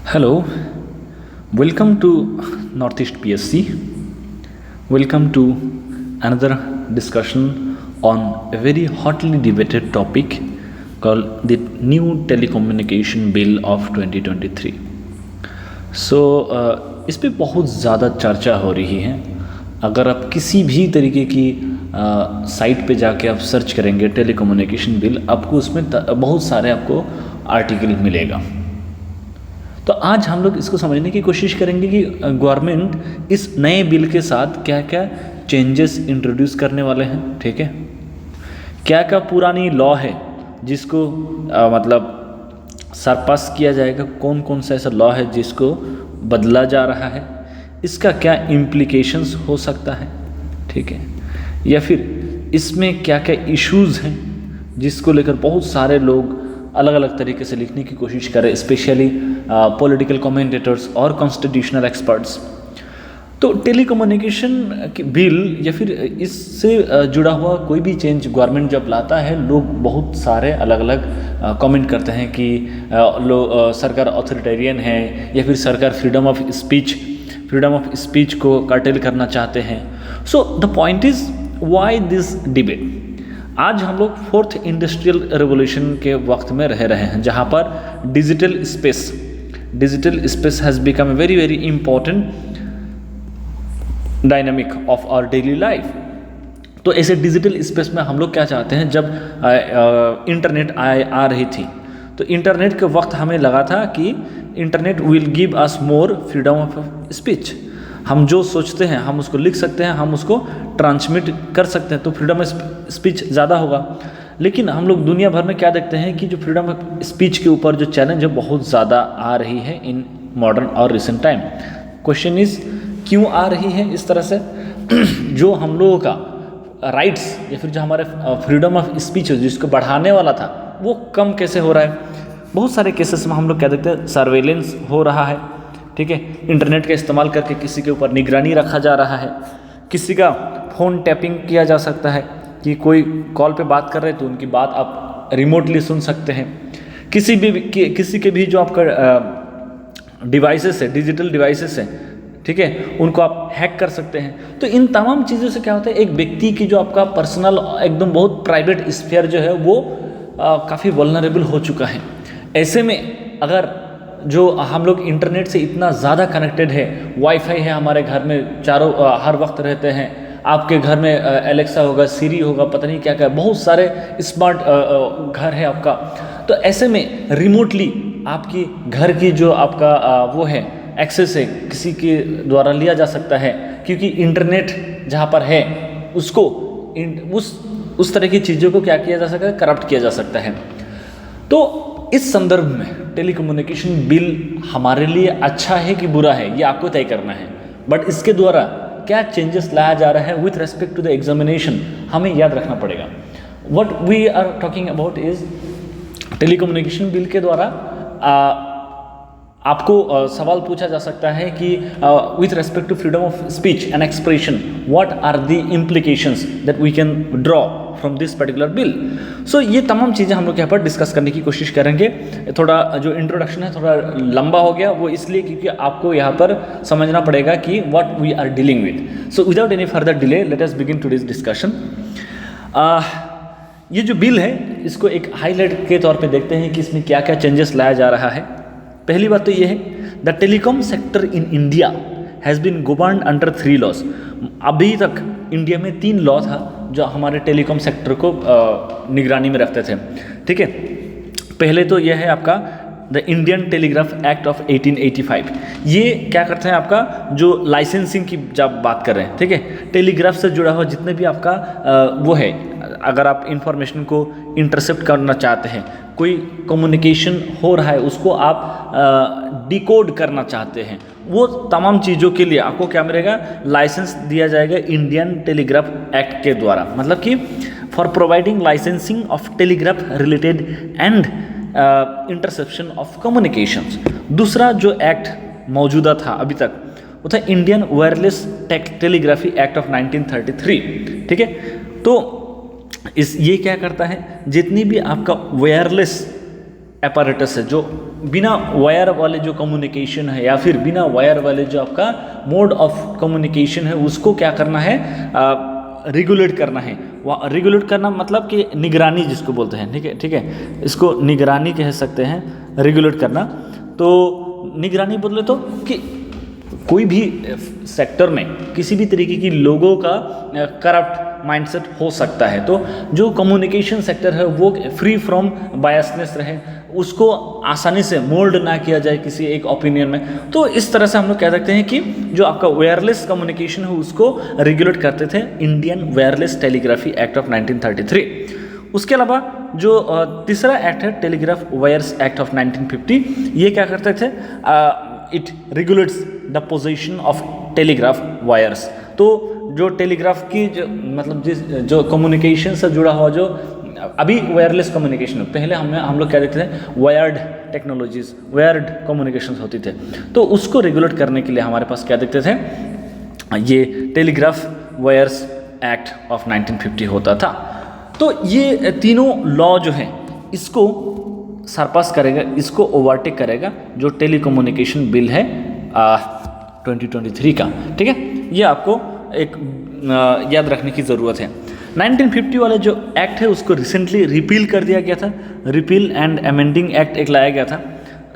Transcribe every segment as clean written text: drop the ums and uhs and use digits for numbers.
Hello, welcome to Northeast PSC. Welcome to another discussion on a very hotly debated topic called the New Telecommunication Bill of 2023. इस पे बहुत ज़्यादा चर्चा हो रही है. अगर आप किसी भी तरीके की साइट पे जाके आप सर्च करेंगे टेलीकम्युनिकेशन बिल, आपको उसमें बहुत सारे आपको आर्टिकल मिलेगा. तो आज हम लोग इसको समझने की कोशिश करेंगे कि गवर्नमेंट इस नए बिल के साथ क्या क्या चेंजेस इंट्रोड्यूस करने वाले हैं. ठीक है, क्या क्या पुरानी लॉ है जिसको मतलब सरपास किया जाएगा, कौन कौन सा ऐसा लॉ है जिसको बदला जा रहा है, इसका क्या इम्प्लीकेशंस हो सकता है. ठीक है, या फिर इसमें क्या क्या इश्यूज़ हैं जिसको लेकर बहुत सारे लोग अलग अलग तरीके से लिखने की कोशिश करें, स्पेशली पॉलिटिकल कमेंटेटर्स और कॉन्स्टिट्यूशनल एक्सपर्ट्स. तो टेलीकम्युनिकेशन बिल या फिर इससे जुड़ा हुआ कोई भी चेंज गवर्नमेंट जब लाता है, लोग बहुत सारे अलग अलग कमेंट करते हैं कि सरकार ऑथोरिटेरियन है या फिर सरकार फ्रीडम ऑफ स्पीच को कर्टेल करना चाहते हैं. So the point is why this debate. आज हम लोग फोर्थ इंडस्ट्रियल रेवोल्यूशन के वक्त में रह रहे हैं, जहाँ पर digital space has become a very very important dynamic of our daily life. तो ऐसे डिजिटल स्पेस में हम लोग क्या चाहते हैं, जब इंटरनेट आ रही थी तो इंटरनेट के वक्त हमें लगा था कि internet will give us more freedom of speech. हम जो सोचते हैं हम उसको लिख सकते हैं, हम उसको ट्रांसमिट कर सकते हैं, तो फ्रीडम ऑफ स्पीच ज़्यादा होगा. लेकिन हम लोग दुनिया भर में क्या देखते हैं कि जो फ्रीडम ऑफ स्पीच के ऊपर जो चैलेंज है बहुत ज़्यादा आ रही है इन मॉडर्न और रिसेंट टाइम. क्वेश्चन इज़ क्यों आ रही है इस तरह से. जो हम लोगों का राइट्स या फिर जो हमारे फ्रीडम ऑफ स्पीच है जिसको बढ़ाने वाला था, वो कम कैसे हो रहा है. बहुत सारे केसेस में हम लोग क्या देखते हैं, सर्वेलेंस हो रहा है. ठीक है, इंटरनेट का इस्तेमाल करके किसी के ऊपर निगरानी रखा जा रहा है, किसी का फ़ोन टैपिंग किया जा सकता है कि कोई कॉल पे बात कर रहे हैं तो उनकी बात आप रिमोटली सुन सकते हैं. किसी के भी जो आपका डिवाइसेस है, डिजिटल डिवाइसेस हैं, ठीक है, उनको आप हैक कर सकते हैं. तो इन तमाम चीज़ों से क्या होता है, एक व्यक्ति की जो आपका पर्सनल एकदम बहुत प्राइवेट स्फीयर जो है वो काफ़ी वल्नरेबल हो चुका है. ऐसे में अगर जो हम लोग इंटरनेट से इतना ज़्यादा कनेक्टेड है, वाईफाई है हमारे घर में, चारों हर वक्त रहते हैं, आपके घर में एलेक्सा होगा, सीरी होगा, पता नहीं क्या क्या, बहुत सारे स्मार्ट घर है आपका. तो ऐसे में रिमोटली आपकी घर की जो आपका वो है एक्सेस है किसी के द्वारा लिया जा सकता है, क्योंकि इंटरनेट जहाँ पर है उसको उस तरह की चीज़ों को क्या किया जा सकता है, करप्ट किया जा सकता है. तो इस संदर्भ में टेलीकम्युनिकेशन बिल हमारे लिए अच्छा है कि बुरा है, ये आपको तय करना है. बट इसके द्वारा क्या चेंजेस लाया जा रहा है with respect to the examination, हमें याद रखना पड़ेगा. What we are talking about is telecommunication bill के द्वारा आपको सवाल पूछा जा सकता है कि with respect to freedom of speech and expression, what are the implications that we can draw from this particular bill. So ये तमाम चीज़ें हम लोग यहाँ पर डिस्कस करने की कोशिश करेंगे. थोड़ा जो इंट्रोडक्शन है थोड़ा लंबा हो गया, वो इसलिए क्योंकि आपको यहाँ पर समझना पड़ेगा कि what we are dealing with. So without any further delay let us begin today's discussion. ये जो बिल है इसको एक हाईलाइट के तौर पे देखते हैं कि इसमें क्या क्या चेंजेस लाया जा रहा है. पहली बात तो ये है, the telecom sector in India has been governed under 3 laws. अभी तक इंडिया में 3 लॉ था जो हमारे टेलीकॉम सेक्टर को निगरानी में रखते थे. ठीक है, पहले तो यह है आपका the Indian telegraph act of 1885. ये क्या करते हैं, आपका जो लाइसेंसिंग की जब बात कर रहे हैं, ठीक है, टेलीग्राफ से जुड़ा हुआ जितने भी आपका वो है, अगर आप इंफॉर्मेशन को इंटरसेप्ट करना चाहते हैं, कोई कम्युनिकेशन हो रहा है उसको आप डिकोड करना चाहते हैं, वो तमाम चीज़ों के लिए आपको क्या मिलेगा, लाइसेंस दिया जाएगा इंडियन टेलीग्राफ एक्ट के द्वारा. मतलब कि for providing licensing of telegraph related and interception of communications. दूसरा जो एक्ट मौजूदा था अभी तक वो था Indian wireless telegraphy act of 1933. ठीक है, तो ये क्या करता है, जितनी भी आपका वायरलेस apparatus है जो बिना वायर वाले जो कम्युनिकेशन है या फिर बिना वायर वाले जो आपका मोड ऑफ कम्युनिकेशन है उसको क्या करना है, रेगुलेट करना है। रेगुलेट करना मतलब कि निगरानी जिसको बोलते हैं, ठीक है, इसको निगरानी कह सकते हैं, रेगुलेट करना। तो निगरानी बोले तो कि कोई भी सेक्टर में किसी भी तरीके की लोगों का करप्ट माइंडसेट हो सकता है, तो जो कम्युनिकेशन सेक्टर है वो फ्री फ्रॉम बायसनेस रहे, उसको आसानी से मोल्ड ना किया जाए किसी एक ओपिनियन में। तो इस तरह से हम लोग कह सकते हैं कि जो आपका वायरलेस कम्युनिकेशन है उसको रेगुलेट करते थे Indian wireless telegraphy act of 1933। उसके अलावा जो तीसरा एक्ट है टेलीग्राफ वायर्स एक्ट ऑफ 1950, ये क्या करते थे, it regulates the position of telegraph wires. तो जो टेलीग्राफ की जो मतलब जो कम्युनिकेशन से जुड़ा हुआ जो अभी वायरलेस कम्युनिकेशन, पहले हम लोग क्या देखते थे वायर्ड टेक्नोलॉजीज, वायर्ड कम्युनिकेशंस होती थे, तो उसको रेगुलेट करने के लिए हमारे पास क्या देखते थे, ये टेलीग्राफ वायर्स एक्ट ऑफ 1950 होता था। तो ये तीनों लॉ जो है इसको सरपास करेगा, इसको ओवरटेक करेगा जो टेली कम्युनिकेशन बिल है 2023 का, ठीक है। ये आपको एक याद रखने की ज़रूरत है। 1950 वाले जो एक्ट है उसको रिसेंटली रिपील कर दिया गया था, रिपील एंड अमेंडिंग एक्ट एक लाया गया था,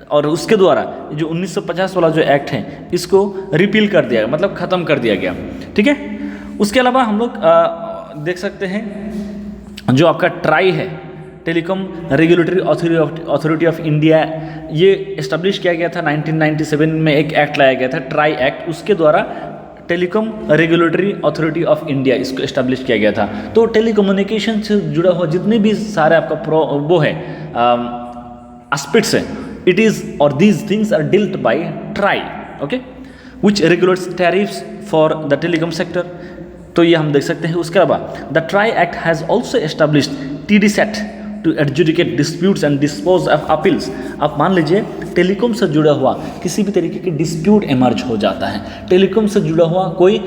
और उसके द्वारा जो 1950 वाला जो एक्ट है इसको रिपील कर दिया, मतलब ख़त्म कर दिया गया, ठीक है। उसके अलावा हम लोग देख सकते हैं जो आपका ट्राई है, telecom regulatory authority of India, ये इस्टेब्लिश किया गया था 1997 में, एक एक्ट लाया गया था ट्राई एक्ट, उसके द्वारा telecom regulatory authority of India इसको इस्टेब्लिश किया गया था। तो टेलीकम्युनिकेशन से जुड़ा हुआ जितने भी सारे आपका वो है एस्पेक्ट्स है, इट इज़ और these things are dealt by TRAI, okay, which regulates tariffs for the telecom sector. तो ये हम देख सकते हैं। उसके अलावा the TRAI act has also established TDSAT to adjudicate disputes and dispose of appeals. आप मान लीजिए टेलीकॉम से जुड़ा हुआ किसी भी तरीके की डिस्प्यूट इमर्ज हो जाता है, टेलीकॉम से जुड़ा हुआ कोई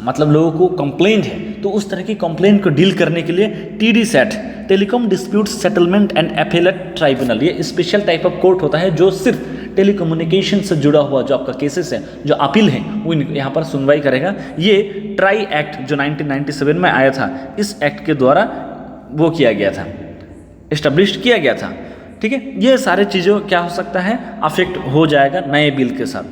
मतलब लोगों को कंप्लेंट है, तो उस तरह की कंप्लेंट को डील करने के लिए TDSAT, telecom dispute settlement and appellate tribunal, ये स्पेशल टाइप ऑफ कोर्ट होता है जो सिर्फ टेलीकम्युनिकेशन से जुड़ा हुआ जो आपका केसेस है, जो अपील है, वो यहाँ पर सुनवाई करेगा। ये ट्राई एक्ट जो 1997 में आया था, इस एक्ट के द्वारा वो किया गया था, इस्टेब्लिश किया गया था, ठीक है। ये सारे चीज़ों क्या हो सकता है, अफेक्ट हो जाएगा नए बिल के साथ।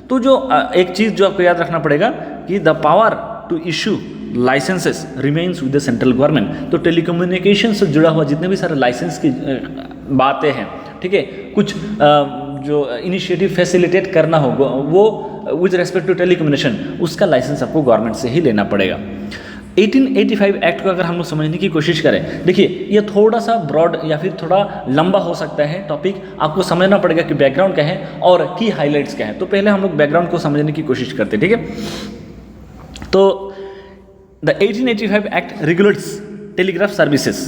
तो जो एक चीज़ जो आपको याद रखना पड़ेगा कि the power to issue licences remains with the central government. तो टेलीकम्युनिकेशन से जुड़ा हुआ जितने भी सारे लाइसेंस की बातें हैं, ठीक है, कुछ जो इनिशिएटिव फैसिलिटेट करना होगा वो विद रेस्पेक्ट टू टेलीकम्युनिकेशन, उसका लाइसेंस आपको गवर्नमेंट से ही लेना पड़ेगा। 1885 एक्ट को अगर हम लोग समझने की कोशिश करें, देखिए ये थोड़ा सा ब्रॉड या फिर थोड़ा लंबा हो सकता है टॉपिक, आपको समझना पड़ेगा कि बैकग्राउंड क्या है और की हाइलाइट्स क्या है। तो पहले हम लोग बैकग्राउंड को समझने की कोशिश करते हैं, ठीक है। तो the 1885 act regulates telegraph services.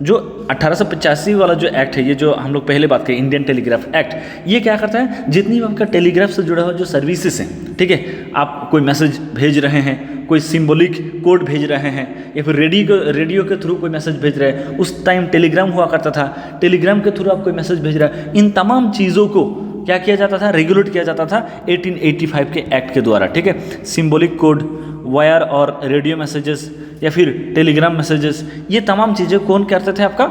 जो 1885 वाला जो एक्ट है, ये जो हम लोग पहले बात करें इंडियन टेलीग्राफ एक्ट, ये क्या करता है, जितनी भी आपका टेलीग्राफ से जुड़ा हुआ जो सर्विसेज हैं, ठीक है, आप कोई मैसेज भेज रहे हैं, कोई सिंबॉलिक कोड भेज रहे हैं, या फिर रेडियो के थ्रू कोई मैसेज भेज रहे हैं, उस टाइम टेलीग्राम हुआ करता था, टेलीग्राम के थ्रू आप कोई मैसेज भेज रहे हैं, इन तमाम चीज़ों को क्या किया जाता था, रेगुलेट किया जाता था 1885 के एक्ट के द्वारा, ठीक है। सिंबॉलिक कोड, वायर और रेडियो मैसेजेस या फिर टेलीग्राम मैसेजेस, ये तमाम चीज़ें कौन करते थे, आपका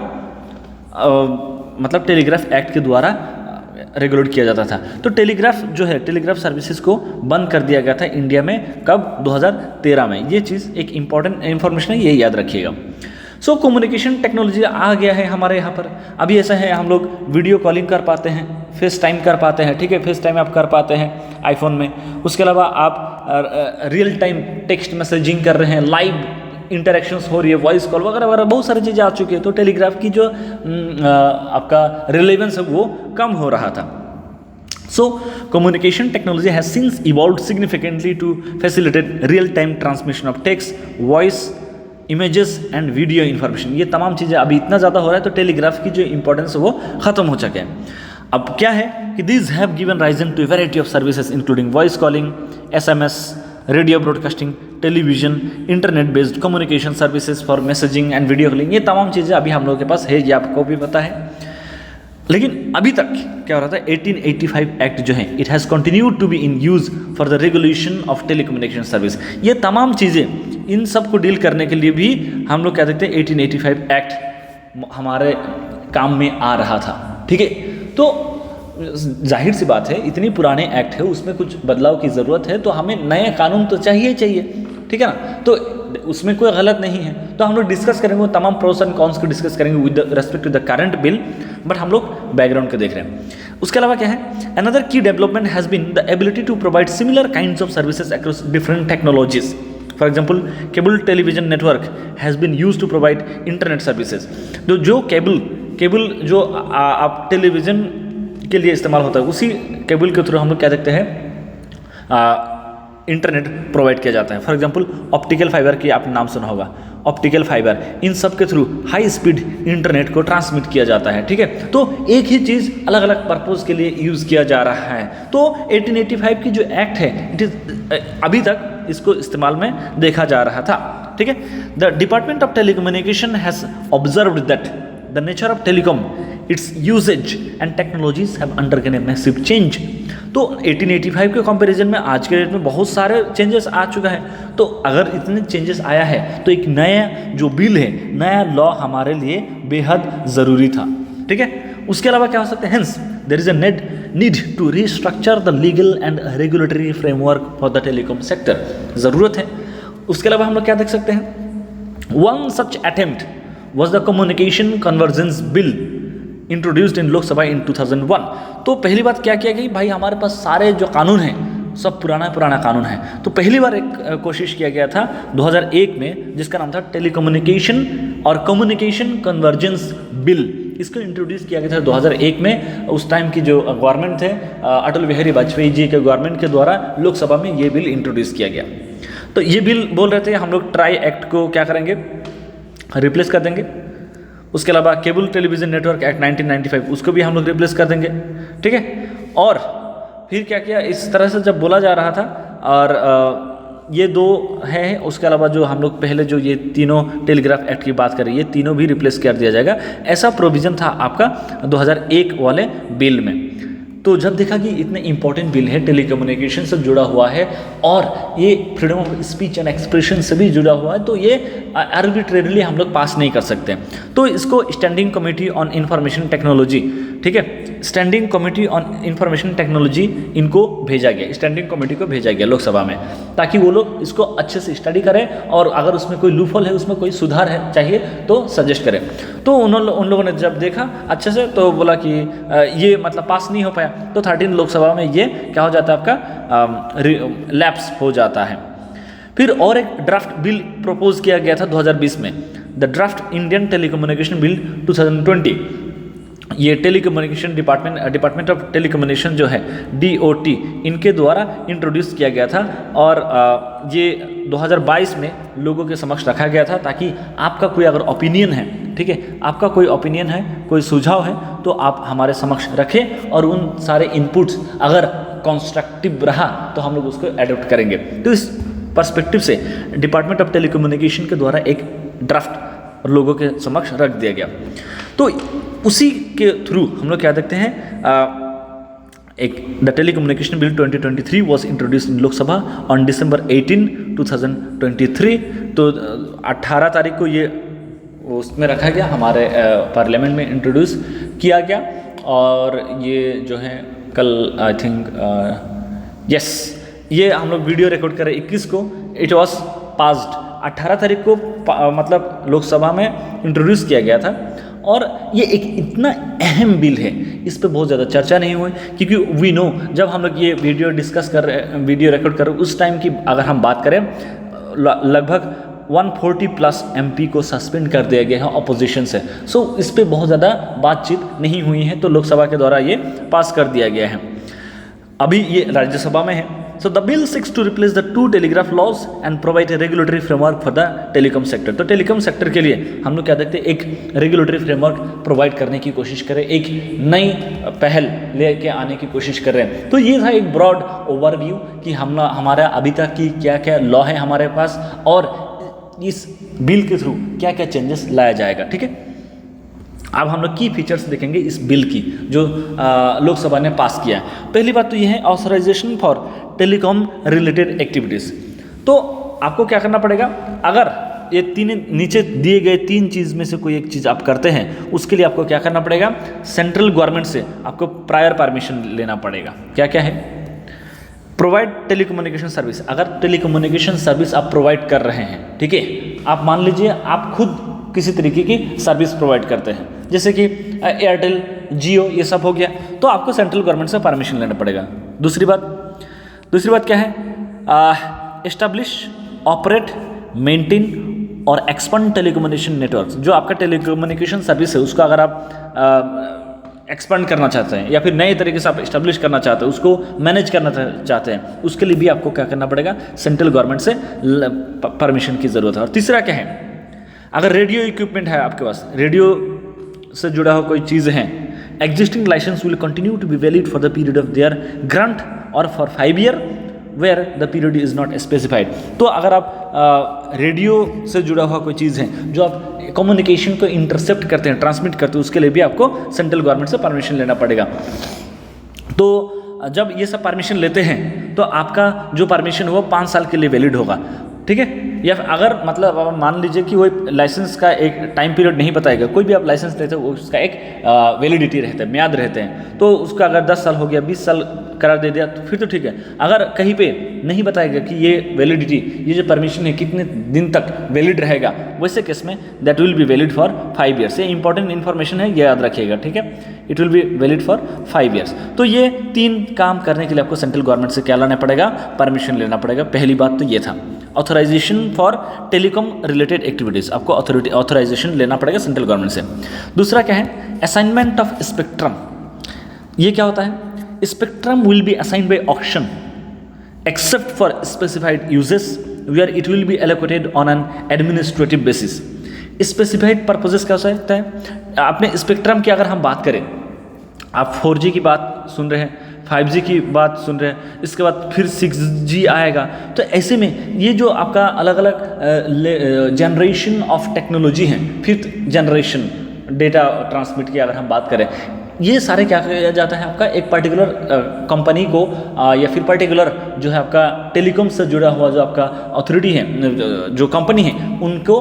मतलब टेलीग्राफ एक्ट के द्वारा रेगुलेट किया जाता था। तो टेलीग्राफ जो है, टेलीग्राफ सर्विसेज को बंद कर दिया गया था इंडिया में, कब, 2013 में। ये चीज़ एक इंपॉर्टेंट इन्फॉर्मेशन है, ये याद रखिएगा। सो कम्युनिकेशन टेक्नोलॉजी आ गया है हमारे यहाँ पर। अभी ऐसा है, हम लोग वीडियो कॉलिंग कर पाते हैं, फेस टाइम कर पाते हैं, ठीक है, फेस टाइम आप कर पाते हैं आईफोन में। उसके अलावा आप रियल टाइम टेक्स्ट मैसेजिंग कर रहे हैं, लाइव इंटरेक्शंस हो रही है, वॉइस कॉल वगैरह वगैरह, बहुत सारी चीज़ें आ चुकी है। तो टेलीग्राफ की जो आपका रिलेवेंस है वो कम हो रहा था। So communication technology has since evolved significantly to facilitate real time transmission of text, voice, images and video information. ये तमाम चीज़ें अभी इतना ज़्यादा हो रहा है, तो टेलीग्राफ की जो इंपॉर्टेंस है वो ख़त्म हो चुके हैं। अब क्या है कि this have given risen to variety of services including voice calling, SMS, radio broadcasting, television, internet based communication services for messaging and video calling. ये तमाम चीज़ें अभी हम लोगों के पास है, ये आपको भी पता है। लेकिन अभी तक क्या हो रहा था, 1885 एक्ट जो है it has continued to be in use for the regulation of telecommunication service. ये तमाम चीज़ें, इन सब को डील करने के लिए भी हम लोग क्या देखते हैं 1885 एक्ट हमारे काम में आ रहा था। ठीक है, तो जाहिर सी बात है इतनी पुराने एक्ट है, उसमें कुछ बदलाव की ज़रूरत है, तो हमें नए कानून तो चाहिए। ठीक है ना, तो उसमें कोई गलत नहीं है। तो हम लोग डिस्कस करेंगे वो तमाम प्रोस एंड कॉन्स को डिस्कस करेंगे with respect to the current bill, but हम लोग बैकग्राउंड को देख रहे हैं। उसके अलावा क्या है, another key development has been the ability to provide similar kinds of services across different technologies. For example cable television network has been use to provide internet services. जो केबल जो आप टेलीविज़न के लिए इस्तेमाल होता है, उसी केबल के थ्रू हम लोग क्या देखते हैं इंटरनेट प्रोवाइड किया जाता है। फॉर एग्जांपल ऑप्टिकल फाइबर की आपने नाम सुना होगा, ऑप्टिकल फाइबर, इन सब के थ्रू हाई स्पीड इंटरनेट को ट्रांसमिट किया जाता है। ठीक है, तो एक ही चीज़ अलग अलग पर्पज़ के लिए यूज़ किया जा रहा है। तो 1885 की जो एक्ट है इट इज़ अभी तक इसको इस्तेमाल में देखा जा रहा था। ठीक है, the department of telecommunication has observed that the nature of telecom, its usages and technologies have undergone a massive change. तो 1885 के कंपैरिजन में आज के डेट में बहुत सारे चेंजेस आ चुका है। तो अगर इतने चेंजेस आया है तो एक नया जो बिल है, नया लॉ हमारे लिए बेहद ज़रूरी था। ठीक है, उसके अलावा क्या हो सकता है, hence there is a need to restructure the legal and regulatory framework for the telecom sector, ज़रूरत है। उसके अलावा हम लोग क्या देख सकते हैं, one such attempt was the communication convergence bill introduced in Lok Sabha in 2001। तो पहली बात क्या किया गई, भाई हमारे पास सारे जो कानून हैं सब पुराना कानून है। तो पहली बार एक कोशिश किया गया था 2001 में, जिसका नाम था टेलीकम्युनिकेशन और कम्युनिकेशन कन्वर्जेंस बिल। इसको इंट्रोड्यूस किया गया था 2001 में। उस टाइम की जो गवर्नमेंट थे अटल बिहारी वाजपेयी जी के गवर्नमेंट के द्वारा लोकसभा में ये बिल इंट्रोड्यूस किया गया। तो ये बिल बोल रहे थे हम लोग ट्राई एक्ट को क्या करेंगे, रिप्लेस कर देंगे। उसके अलावा केबल टेलीविज़न नेटवर्क एक्ट 1995 उसको भी हम लोग रिप्लेस कर देंगे। ठीक है, और फिर क्या किया, इस तरह से जब बोला जा रहा था, और ये दो हैं। उसके अलावा जो हम लोग पहले जो ये तीनों टेलीग्राफ एक्ट की बात करें, ये तीनों भी रिप्लेस कर दिया जाएगा, ऐसा प्रोविज़न था आपका 2001 वाले बिल में। तो जब देखा कि इतने इंपॉर्टेंट बिल है, टेलीकम्युनिकेशन से जुड़ा हुआ है और ये freedom of speech and expression से भी जुड़ा हुआ है, तो ये आर्बिट्रेरली हम लोग पास नहीं कर सकते। तो इसको standing committee on information technology, ठीक है, standing committee on information technology इनको भेजा गया, स्टैंडिंग कमेटी को भेजा गया लोकसभा में, ताकि वो लोग इसको अच्छे से स्टडी करें और अगर उसमें कोई लूपहोल है, उसमें कोई सुधार है चाहिए तो सजेस्ट करें। तो उन लोगों ने जब देखा अच्छे से, तो बोला कि ये मतलब पास नहीं हो पाया, तो 13 लोकसभा में ये क्या हो जाता है, आपका लैप्स हो जाता है। फिर और एक ड्राफ्ट बिल प्रपोज किया गया था 2020 में, the draft Indian telecommunication bill 2020। ये टेलीकम्युनिकेशन डिपार्टमेंट ऑफ टेलीकम्युनिकेशन जो है DOT, इनके द्वारा इंट्रोड्यूस किया गया था और ये 2022 में लोगों के समक्ष रखा गया था, ताकि आपका कोई अगर ओपिनियन है, ठीक है, आपका कोई ओपिनियन है, कोई सुझाव है, तो आप हमारे समक्ष रखें और उन सारे इनपुट्स अगर कंस्ट्रक्टिव रहा तो हम लोग उसको एडॉप्ट करेंगे। तो इस पर्सपेक्टिव से डिपार्टमेंट ऑफ टेलीकम्युनिकेशन के द्वारा एक ड्राफ्ट लोगों के समक्ष रख दिया गया। तो उसी के थ्रू हम लोग क्या देखते हैं, एक the telecommunication bill 2023 was introduced in Lok Sabha on December 18, 2023। तो 18 तारीख को ये उसमें रखा गया, हमारे पार्लियामेंट में इंट्रोड्यूस किया गया, और ये जो है कल आई थिंक यस ये हम लोग वीडियो रिकॉर्ड करें 21 को, इट वॉज पास्ड 18 तारीख को मतलब लोकसभा में इंट्रोड्यूस किया गया था। और ये एक इतना अहम बिल है, इस पर बहुत ज़्यादा चर्चा नहीं हुई, क्योंकि वी नो जब हम लोग ये वीडियो डिस्कस कर रहे, वीडियो रिकॉर्ड कर रहे, उस टाइम की अगर हम बात करें, लगभग 140+ MP को सस्पेंड कर दिया गया है अपोजिशन से। सो इस पर बहुत ज़्यादा बातचीत नहीं हुई है, तो लोकसभा के द्वारा ये पास कर दिया गया है। अभी ये राज्यसभा में है। So the bill seeks to replace the 2 telegraph laws and provide a regulatory framework for the telecom sector। तो टेलीकॉम सेक्टर के लिए हम लोग क्या देखते हैं, एक रेगुलेटरी फ्रेमवर्क प्रोवाइड करने की कोशिश करें, एक नई पहल लेके आने की कोशिश कर रहे हैं। तो ये था एक ब्रॉड ओवरव्यू कि हमारा अभी तक की क्या क्या लॉ है हमारे पास, और इस बिल के थ्रू क्या क्या चेंजेस लाया जाएगा। ठीक है, अब हम लोग की फीचर्स देखेंगे इस बिल की जो लोकसभा ने पास किया है। पहली बात तो ये है authorisation for telecom related activities. तो आपको क्या करना पड़ेगा, अगर ये तीन नीचे दिए गए तीन चीज़ में से कोई एक चीज़ आप करते हैं, उसके लिए आपको क्या करना पड़ेगा, सेंट्रल गवर्नमेंट से आपको प्रायर परमिशन लेना पड़ेगा। क्या क्या है, प्रोवाइड टेलीकम्युनिकेशन सर्विस। अगर टेलीकम्युनिकेशन सर्विस आप प्रोवाइड कर रहे हैं, ठीक है, आप मान लीजिए आप खुद किसी तरीके की सर्विस प्रोवाइड करते हैं, जैसे कि एयरटेल, जियो, ये सब हो गया, तो आपको सेंट्रल गवर्नमेंट से परमिशन लेना पड़ेगा। दूसरी बात क्या है, एस्टैब्लिश, ऑपरेट, मेंटेन और एक्सपेंड टेलीकम्युनिकेशन नेटवर्क। जो आपका टेलीकम्युनिकेशन सर्विस है उसको अगर आप एक्सपेंड करना चाहते हैं या फिर नए तरीके से आप इस्टेब्लिश करना चाहते हैं, उसको मैनेज करना चाहते हैं, उसके लिए भी आपको क्या करना पड़ेगा, सेंट्रल गवर्नमेंट से परमिशन की ज़रूरत है। और तीसरा क्या है, अगर रेडियो इक्विपमेंट है आपके पास, रेडियो से जुड़ा हुआ कोई चीज़ है, existing licence will continue to be valid for the period of their grant or for 5 year where the period is not specified. तो अगर आप रेडियो से जुड़ा हुआ कोई चीज़ है जो आप कम्युनिकेशन को इंटरसेप्ट करते हैं, ट्रांसमिट करते हैं, उसके लिए भी आपको सेंट्रल गवर्नमेंट से परमिशन लेना पड़ेगा। तो जब ये सब परमिशन लेते हैं तो आपका जो परमिशन है वो 5 साल के लिए वैलिड होगा, ठीक है। या अगर मतलब मान लीजिए कि वो लाइसेंस का एक टाइम पीरियड नहीं बताएगा, कोई भी आप लाइसेंस लेते हो उसका एक वैलिडिटी रहता है, म्याद रहते हैं, तो उसका अगर 10 साल हो गया, 20 साल करार दे दिया तो फिर तो ठीक है। अगर कहीं पे नहीं बताएगा कि ये वैलिडिटी, ये जो परमिशन है कितने दिन तक वैलिड रहेगा, वैसे केस में that will be valid for 5 years. ये इंपॉर्टेंट इन्फॉर्मेशन है, ये याद रखिएगा, ठीक है। It will B valid for 5 years. तो ये 3 काम करने के लिए आपको सेंट्रल गवर्नमेंट से क्या लाना पड़ेगा, परमिशन लेना पड़ेगा। पहली बात तो ये था authorisation for telecom related activities, आपको ऑथराइजेशन लेना पड़ेगा सेंट्रल गवर्नमेंट से। दूसरा क्या है, असाइनमेंट ऑफ स्पेक्ट्रम। ये क्या होता है, spectrum will be assigned by auction except for specified usages where it will be allocated on an administrative basis. Specified purposes क्या हो सकता है, आपने स्पेक्ट्रम की अगर हम बात करें, आप 4G की बात सुन रहे हैं, 5G की बात सुन रहे हैं, इसके बाद फिर 6G आएगा, तो ऐसे में ये जो आपका अलग अलग जनरेशन ऑफ टेक्नोलॉजी है, 5th जनरेशन डेटा ट्रांसमिट की अगर हम बात करें, ये सारे क्या किया जाता है, आपका एक पर्टिकुलर कंपनी को या फिर पर्टिकुलर जो है आपका टेलीकॉम से जुड़ा हुआ जो आपका अथॉरिटी है, जो कंपनी है, उनको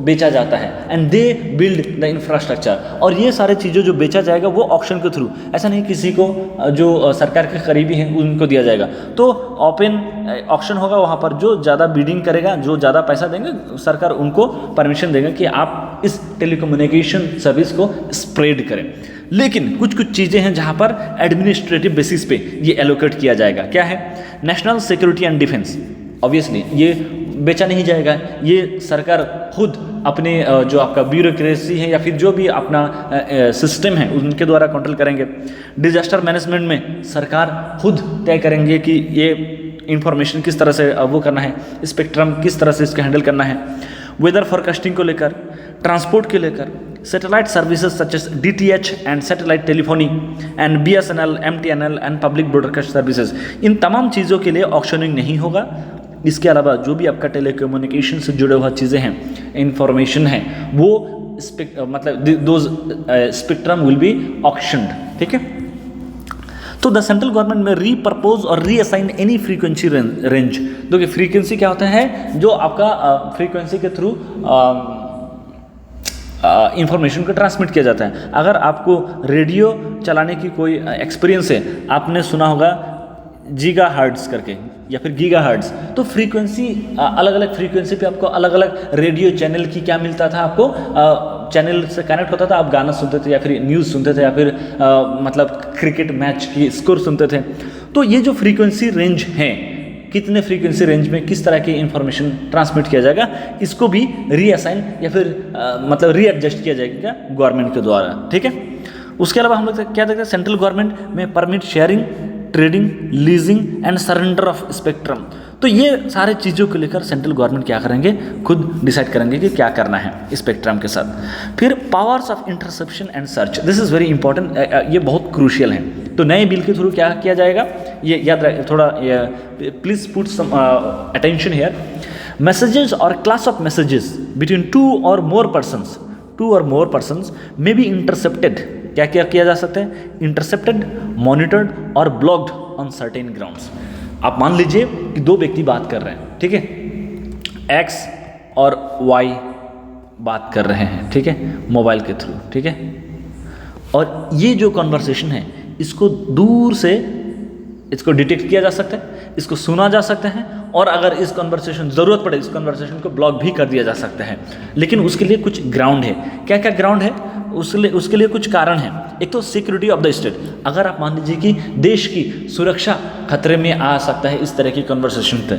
बेचा जाता है and they build the infrastructure. और ये सारे चीज़ें जो बेचा जाएगा वो ऑक्शन के थ्रू, ऐसा नहीं किसी को जो सरकार के करीबी हैं उनको दिया जाएगा। तो ओपन ऑक्शन होगा, वहाँ पर जो ज़्यादा बिडिंग करेगा, जो ज़्यादा पैसा देंगे, सरकार उनको परमिशन देगा कि आप इस टेलीकम्युनिकेशन सर्विस को स्प्रेड करें। लेकिन कुछ कुछ चीज़ें हैं जहाँ पर एडमिनिस्ट्रेटिव बेसिस पे ये एलोकेट किया जाएगा। क्या है, national security and defence. Obviously ये बेचा नहीं जाएगा, ये सरकार खुद अपने जो आपका ब्यूरोक्रेसी है या फिर जो भी अपना सिस्टम है उनके द्वारा कंट्रोल करेंगे। डिजास्टर मैनेजमेंट में सरकार खुद तय करेंगे कि ये इंफॉर्मेशन किस तरह से वो करना है, स्पेक्ट्रम किस तरह से इसको हैंडल करना है। वेदर फोरकास्टिंग को लेकर, ट्रांसपोर्ट के लेकर, satellite services such as DTH and satellite telephony and BSNL, MTNL and public broadcast services, इन तमाम चीज़ों के लिए ऑक्शनिंग नहीं होगा। इसके अलावा जो भी आपका टेलीकम्युनिकेशन से जुड़े हुआ चीज़ें हैं, इंफॉर्मेशन है, वो मतलब those spectrum will B auctioned, ठीक है। तो द सेंट्रल गवर्नमेंट में रीपर्पोज और रीअसाइन एनी फ्रीक्वेंसी रेंज। देखिए फ्रीक्वेंसी क्या होता है, जो आपका फ्रीक्वेंसी के थ्रू इंफॉर्मेशन को ट्रांसमिट किया जाता है। अगर आपको रेडियो चलाने की कोई एक्सपीरियंस है, आपने सुना होगा गीगाहर्ट्ज़ करके या फिर गीगाहर्ट्ज़, तो फ्रीक्वेंसी अलग अलग फ्रीक्वेंसी पे आपको अलग अलग रेडियो चैनल की क्या मिलता था, आपको चैनल से कनेक्ट होता था, आप गाना सुनते थे या फिर न्यूज़ सुनते थे या फिर मतलब क्रिकेट मैच की स्कोर सुनते थे। तो ये जो फ्रीक्वेंसी रेंज है, कितने फ्रीक्वेंसी रेंज में किस तरह की इंफॉर्मेशन ट्रांसमिट किया जाएगा, इसको भी रीअसाइन या फिर मतलब रीएडजस्ट किया जाएगा गवर्नमेंट के द्वारा, ठीक है। उसके अलावा हम लोग क्या देखते हैं, central government may permit sharing, trading, leasing and surrender of spectrum. तो ये सारे चीज़ों को लेकर सेंट्रल गवर्नमेंट क्या करेंगे, खुद डिसाइड करेंगे कि क्या करना है स्पेक्ट्रम के साथ। फिर powers of interception and search, this is very important, ये बहुत क्रूशियल है। तो नए बिल के थ्रू क्या किया जाएगा, ये याद रख थोड़ा, please put some attention here. Messages or class of messages between 2 or more persons to or more persons may be intercepted, क्या क्या किया जा सकता है, intercepted, monitored or blocked on certain grounds. आप मान लीजिए कि दो व्यक्ति बात कर रहे हैं, ठीक है, एक्स और वाई बात कर रहे हैं, ठीक है, मोबाइल के थ्रू, ठीक है, और ये जो कन्वर्सेशन है इसको दूर से इसको डिटेक्ट किया जा सकता है, इसको सुना जा सकता है, और अगर इस कन्वर्सेशन ज़रूरत पड़े इस कन्वर्सेशन को ब्लॉक भी कर दिया जा सकता है। लेकिन उसके लिए कुछ ग्राउंड है। क्या क्या ग्राउंड है? उसके लिए कुछ कारण है। एक तो सिक्योरिटी ऑफ द स्टेट, अगर आप मान लीजिए कि देश की सुरक्षा खतरे में आ सकता है इस तरह की कन्वर्सेशन पे,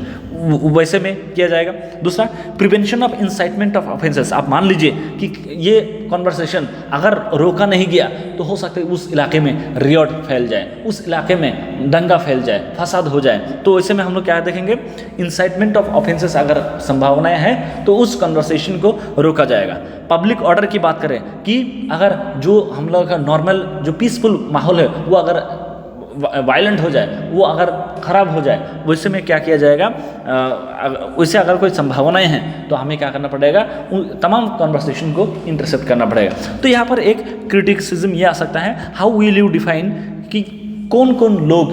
वैसे में किया जाएगा। दूसरा, prevention of incitement of offences, आप मान लीजिए कि ये कन्वर्सेशन अगर रोका नहीं गया तो हो सकता है उस इलाके में रियॉट फैल जाए, उस इलाके में दंगा फैल जाए, फसाद हो जाए। तो ऐसे में हम लोग क्या देखेंगे, इंसाइटमेंट ऑफ ऑफेंसेस अगर संभावनाएं हैं तो उस कन्वर्सेशन को रोका जाएगा। पब्लिक ऑर्डर की बात करें कि अगर जो हम लोग का नॉर्मल जो पीसफुल माहौल है वो अगर वायलेंट हो जाए, वो अगर ख़राब हो जाए, वैसे में क्या किया जाएगा, वैसे अगर कोई संभावनाएं हैं तो हमें क्या करना पड़ेगा, उन तमाम कन्वर्सेशन को इंटरसेप्ट करना पड़ेगा। तो यहाँ पर एक क्रिटिसिज्म ये आ सकता है, हाउ विल यू डिफाइन कि कौन कौन लोग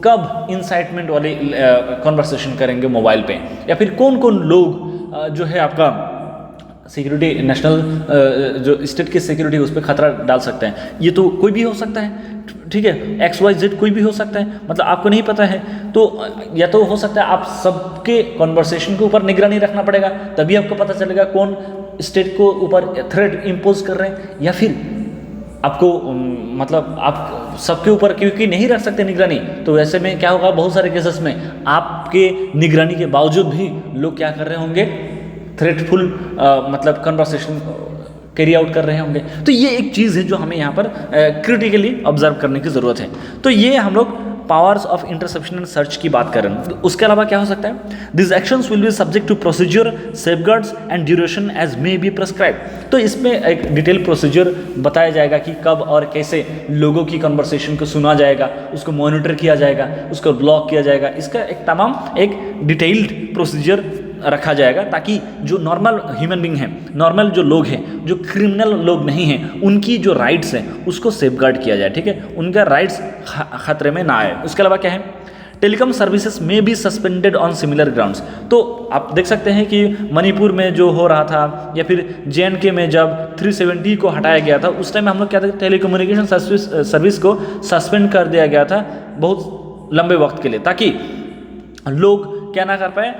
कब इंसाइटमेंट वाले कन्वर्सेशन करेंगे मोबाइल पे, या फिर कौन कौन लोग जो है आपका सिक्योरिटी, नेशनल जो स्टेट की सिक्योरिटी उस पर खतरा डाल सकते हैं। ये तो कोई भी हो सकता है, ठीक है, XYZ कोई भी हो सकता है, मतलब आपको नहीं पता है तो या तो हो सकता है आप सबके कन्वर्सेशन के ऊपर निगरानी रखना पड़ेगा, तभी आपको पता चलेगा कौन स्टेट को ऊपर थ्रेट इम्पोज कर रहे हैं, या फिर आपको मतलब आप सबके ऊपर क्योंकि नहीं रख सकते निगरानी, तो ऐसे में क्या होगा, बहुत सारे केसेस में आपके निगरानी के बावजूद भी लोग क्या कर रहे होंगे, थ्रेटफुल मतलब कन्वर्सेशन कैरी आउट कर रहे होंगे। तो ये एक चीज़ है जो हमें यहाँ पर क्रिटिकली ऑब्जर्व करने की ज़रूरत है। तो ये हम लोग powers of interception and search की बात कर रहे हैं। उसके अलावा क्या हो सकता है, this actions will be subject to procedure, safeguards and duration as may be prescribe. तो इसमें एक डिटेल प्रोसीजर बताया जाएगा कि कब और कैसे लोगों की कन्वर्सेशन को सुना जाएगा, उसको मॉनिटर किया जाएगा, उसको ब्लॉक किया जाएगा, इसका एक तमाम एक डिटेल्ड प्रोसीजर रखा जाएगा, ताकि जो नॉर्मल ह्यूमन बींग हैं, नॉर्मल जो लोग हैं, जो क्रिमिनल लोग नहीं हैं, उनकी जो राइट्स हैं उसको सेफगार्ड किया जाए, ठीक है, उनका राइट्स खतरे में ना आए। उसके अलावा क्या है, telecom services may be suspended on similar grounds. तो आप देख सकते हैं कि मणिपुर में जो हो रहा था, या फिर JNK में जब 370 को हटाया गया था, उस टाइम हम लोग क्या था, टेलीकम्युनिकेशन सर्विस को सस्पेंड कर दिया गया था बहुत लंबे वक्त के लिए, ताकि लोग क्या ना कर पाए,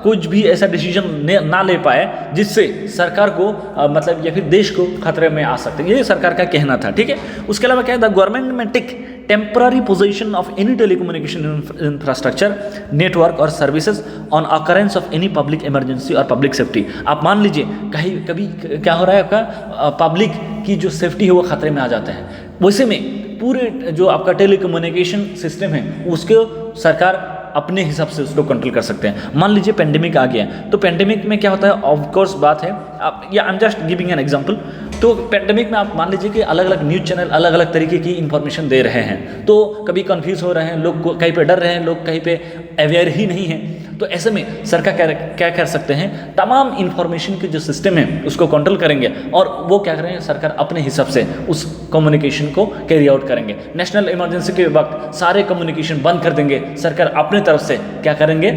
कुछ भी ऐसा डिसीजन ना ले पाए जिससे सरकार को मतलब या फिर देश को खतरे में आ सकते, ये सरकार का कहना था, ठीक है। उसके अलावा क्या है, the government may take temporary possession of any telecommunication infrastructure, network or services on occurrence of any public emergency or public safety. आप मान लीजिए कहीं कभी क्या हो रहा है, आपका पब्लिक की जो सेफ्टी है वो खतरे में आ जाता है, वैसे में पूरे जो आपका टेलीकम्युनिकेशन सिस्टम है उसको सरकार अपने हिसाब से उसको कंट्रोल कर सकते हैं। मान लीजिए पेंडेमिक आ गया, तो पेंडेमिक में क्या होता है, ऑफ कोर्स बात है, आप या I am just giving an example. तो पेंडेमिक में आप मान लीजिए कि अलग अलग न्यूज़ चैनल अलग अलग तरीके की इंफॉर्मेशन दे रहे हैं, तो कभी कंफ्यूज हो रहे हैं लोग, कहीं पे डर रहे हैं लोग, कहीं पे अवेयर ही नहीं है। तो ऐसे में सरकार क्या कर सकते हैं, तमाम इंफॉर्मेशन के जो सिस्टम है उसको कंट्रोल करेंगे, और वो क्या करेंगे, सरकार अपने हिसाब से उस कम्युनिकेशन को कैरी आउट करेंगे। नेशनल इमरजेंसी के वक्त सारे कम्युनिकेशन बंद कर देंगे, सरकार अपने तरफ से क्या करेंगे,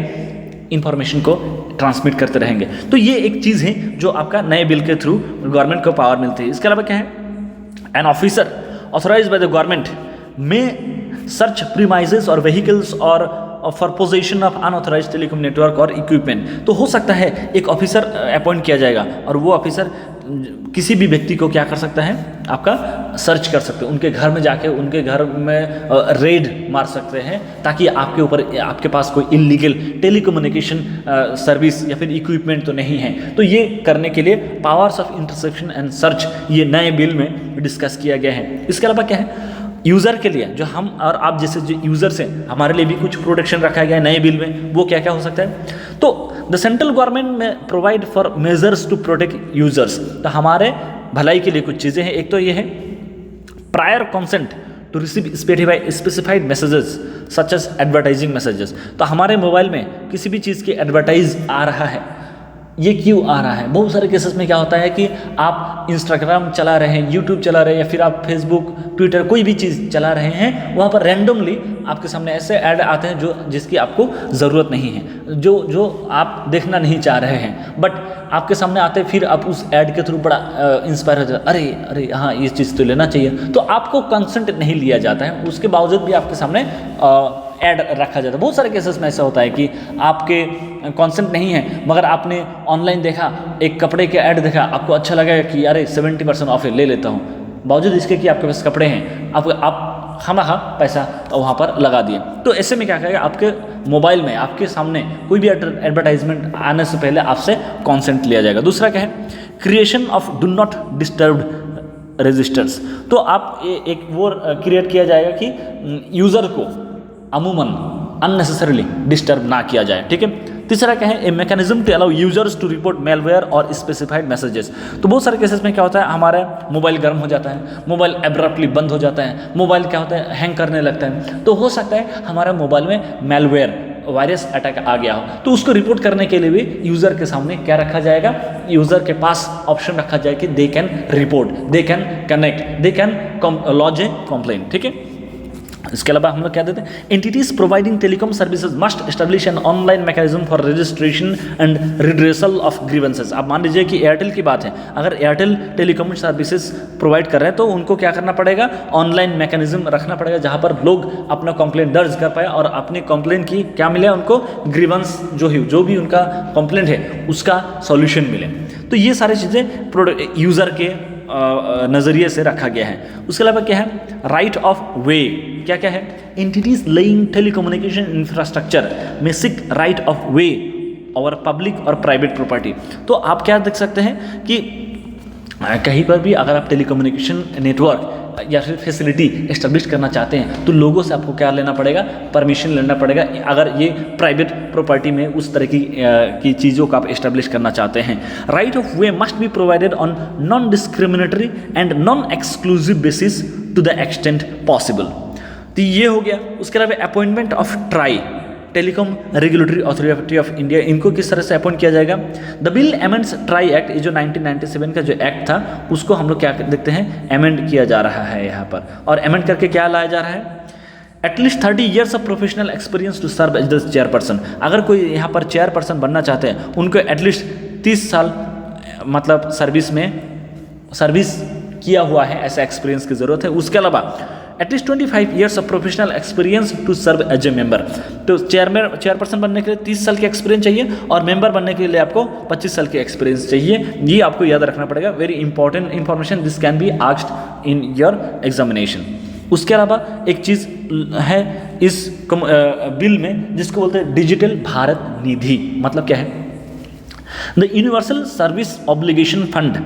इंफॉर्मेशन को ट्रांसमिट करते रहेंगे। तो ये एक चीज़ है जो आपका नए बिल के थ्रू गवर्नमेंट को पावर मिलती है। इसके अलावा क्या है, an officer authorised by the government may search premises और व्हीकल्स और for position of unauthorised telecom network और इक्विपमेंट। तो हो सकता है एक ऑफिसर अपॉइंट किया जाएगा, और वो ऑफिसर किसी भी व्यक्ति को क्या कर सकता है, आपका सर्च कर सकते हैं, उनके घर में जाके उनके घर में रेड मार सकते हैं, ताकि आपके ऊपर आपके पास कोई इलीगल टेलीकम्युनिकेशन सर्विस या फिर इक्विपमेंट तो नहीं है। तो ये करने के लिए powers of interception and search ये नए बिल में डिस्कस किया गया है। इसके अलावा क्या है, यूज़र के लिए, जो हम और आप जैसे जो यूज़र्स हैं, हमारे लिए भी कुछ प्रोटेक्शन रखा गया है नए बिल में। वो क्या क्या हो सकता है, तो the central government may provide for measures to protect users. तो हमारे भलाई के लिए कुछ चीज़ें हैं। एक तो ये है prior consent to receive specified messages such as advertising messages. तो हमारे मोबाइल में किसी भी चीज़ की एडवर्टाइज आ रहा है, ये क्यों आ रहा है? बहुत सारे केसेस में क्या होता है कि आप इंस्टाग्राम चला रहे हैं, यूट्यूब चला रहे हैं, या फिर आप फेसबुक, ट्विटर, कोई भी चीज़ चला रहे हैं, वहाँ पर रैंडमली आपके सामने ऐसे ऐड आते हैं जो जिसकी आपको ज़रूरत नहीं है, जो आप देखना नहीं चाह रहे हैं, बट आपके सामने आते हैं, फिर आप उस ऐड के थ्रू बड़ा इंस्पायर हो जाते, अरे हाँ ये चीज़ तो लेना चाहिए, तो आपको कंसेंट नहीं लिया जाता है, उसके बावजूद भी आपके सामने ऐड रखा जाता है। बहुत सारे केसेस में ऐसा होता है कि आपके कंसेंट नहीं है, मगर आपने ऑनलाइन देखा, एक कपड़े के ऐड देखा, आपको अच्छा लगा कि अरे 70% ऑफ है, ले लेता हूँ, बावजूद इसके कि आपके पास कपड़े हैं, आप खामखा पैसा वहाँ पर लगा दिए। तो ऐसे में क्या करेगा, आपके मोबाइल में आपके सामने कोई भी एडवर्टाइजमेंट आने से पहले आपसे कंसेंट लिया जाएगा। दूसरा क्या है, creation of do not disturb registers. तो आप एक वो क्रिएट किया जाएगा कि यूज़र को अमूमन अननेसेसरीली डिस्टर्ब ना किया जाए, ठीक है। तीसरा क्या है, a mechanism to allow users to report malware और स्पेसिफाइड मैसेजेस। तो बहुत सारे केसेस में क्या होता है, हमारा मोबाइल गर्म हो जाता है, मोबाइल एब्रप्टली बंद हो जाता है, मोबाइल क्या होता है, हैंग करने लगता है, तो हो सकता है हमारे मोबाइल में मेलवेयर वायरस अटैक आ गया हो, तो उसको रिपोर्ट करने के लिए भी यूज़र के सामने क्या रखा जाएगा, यूज़र के पास ऑप्शन रखा जाएगा कि they can report, they can connect, they can lodge a complaint, ठीक है। इसके अलावा हम लोग क्या देते हैं, entities providing telecom services must establish an online mechanism for registration and redressal of grievances. आप मान लीजिए कि एयरटेल की बात है, अगर एयरटेल टेलीकॉम सर्विसेज प्रोवाइड कर रहे हैं तो उनको क्या करना पड़ेगा, ऑनलाइन मैकेनिज्म रखना पड़ेगा, जहां पर लोग अपना कंप्लेंट दर्ज कर पाए और अपनी कंप्लेंट की क्या मिले उनको, ग्रीवेंस जो भी उनका कंप्लेंट है उसका सॉल्यूशन मिले। तो ये सारी चीज़ें यूज़र के नज़रिए से रखा गया है। उसके अलावा क्या है, राइट ऑफ वे। क्या क्या है, एंटिटीज लेइंग टेलीकम्युनिकेशन इंफ्रास्ट्रक्चर में सिक right of way over public और प्राइवेट प्रॉपर्टी। तो आप क्या देख सकते हैं कि कहीं पर भी अगर आप टेलीकम्युनिकेशन नेटवर्क या फिर फैसिलिटी एस्टेब्लिश करना चाहते हैं तो लोगों से आपको क्या लेना पड़ेगा, परमिशन लेना पड़ेगा, अगर ये प्राइवेट प्रॉपर्टी में उस तरह की चीज़ों का आप एस्टेब्लिश करना चाहते हैं। Right of way must be provided on non discriminatory and non exclusive basis to the extent possible. तो ये हो गया। उसके अलावा appointment of TRAI, telecom regulatory authority of India, इनको किस तरह से अपॉइंट किया जाएगा। The bill amends TRAI act, ये जो 1997 का जो एक्ट था उसको हम लोग क्या देखते हैं, अमेंड किया जा रहा है यहाँ पर, और अमेंड करके क्या लाया जा रहा है, at least 30 years of professional experience to serve as the chairperson. अगर कोई यहाँ पर चेयरपर्सन बनना चाहते हैं उनको एटलीस्ट 30 साल मतलब सर्विस किया हुआ है, ऐसा एक्सपीरियंस की ज़रूरत है। उसके अलावा at least 25 years of professional experience to serve as a member. तो चेयरपर्सन बनने के लिए 30 साल की एक्सपीरियंस चाहिए और मेंबर बनने के लिए आपको 25 साल की एक्सपीरियंस चाहिए। ये आपको याद रखना पड़ेगा, very important information, this can be asked in your examination. उसके अलावा एक चीज़ है इस बिल में जिसको बोलते हैं डिजिटल भारत निधि। मतलब क्या है, the universal service obligation fund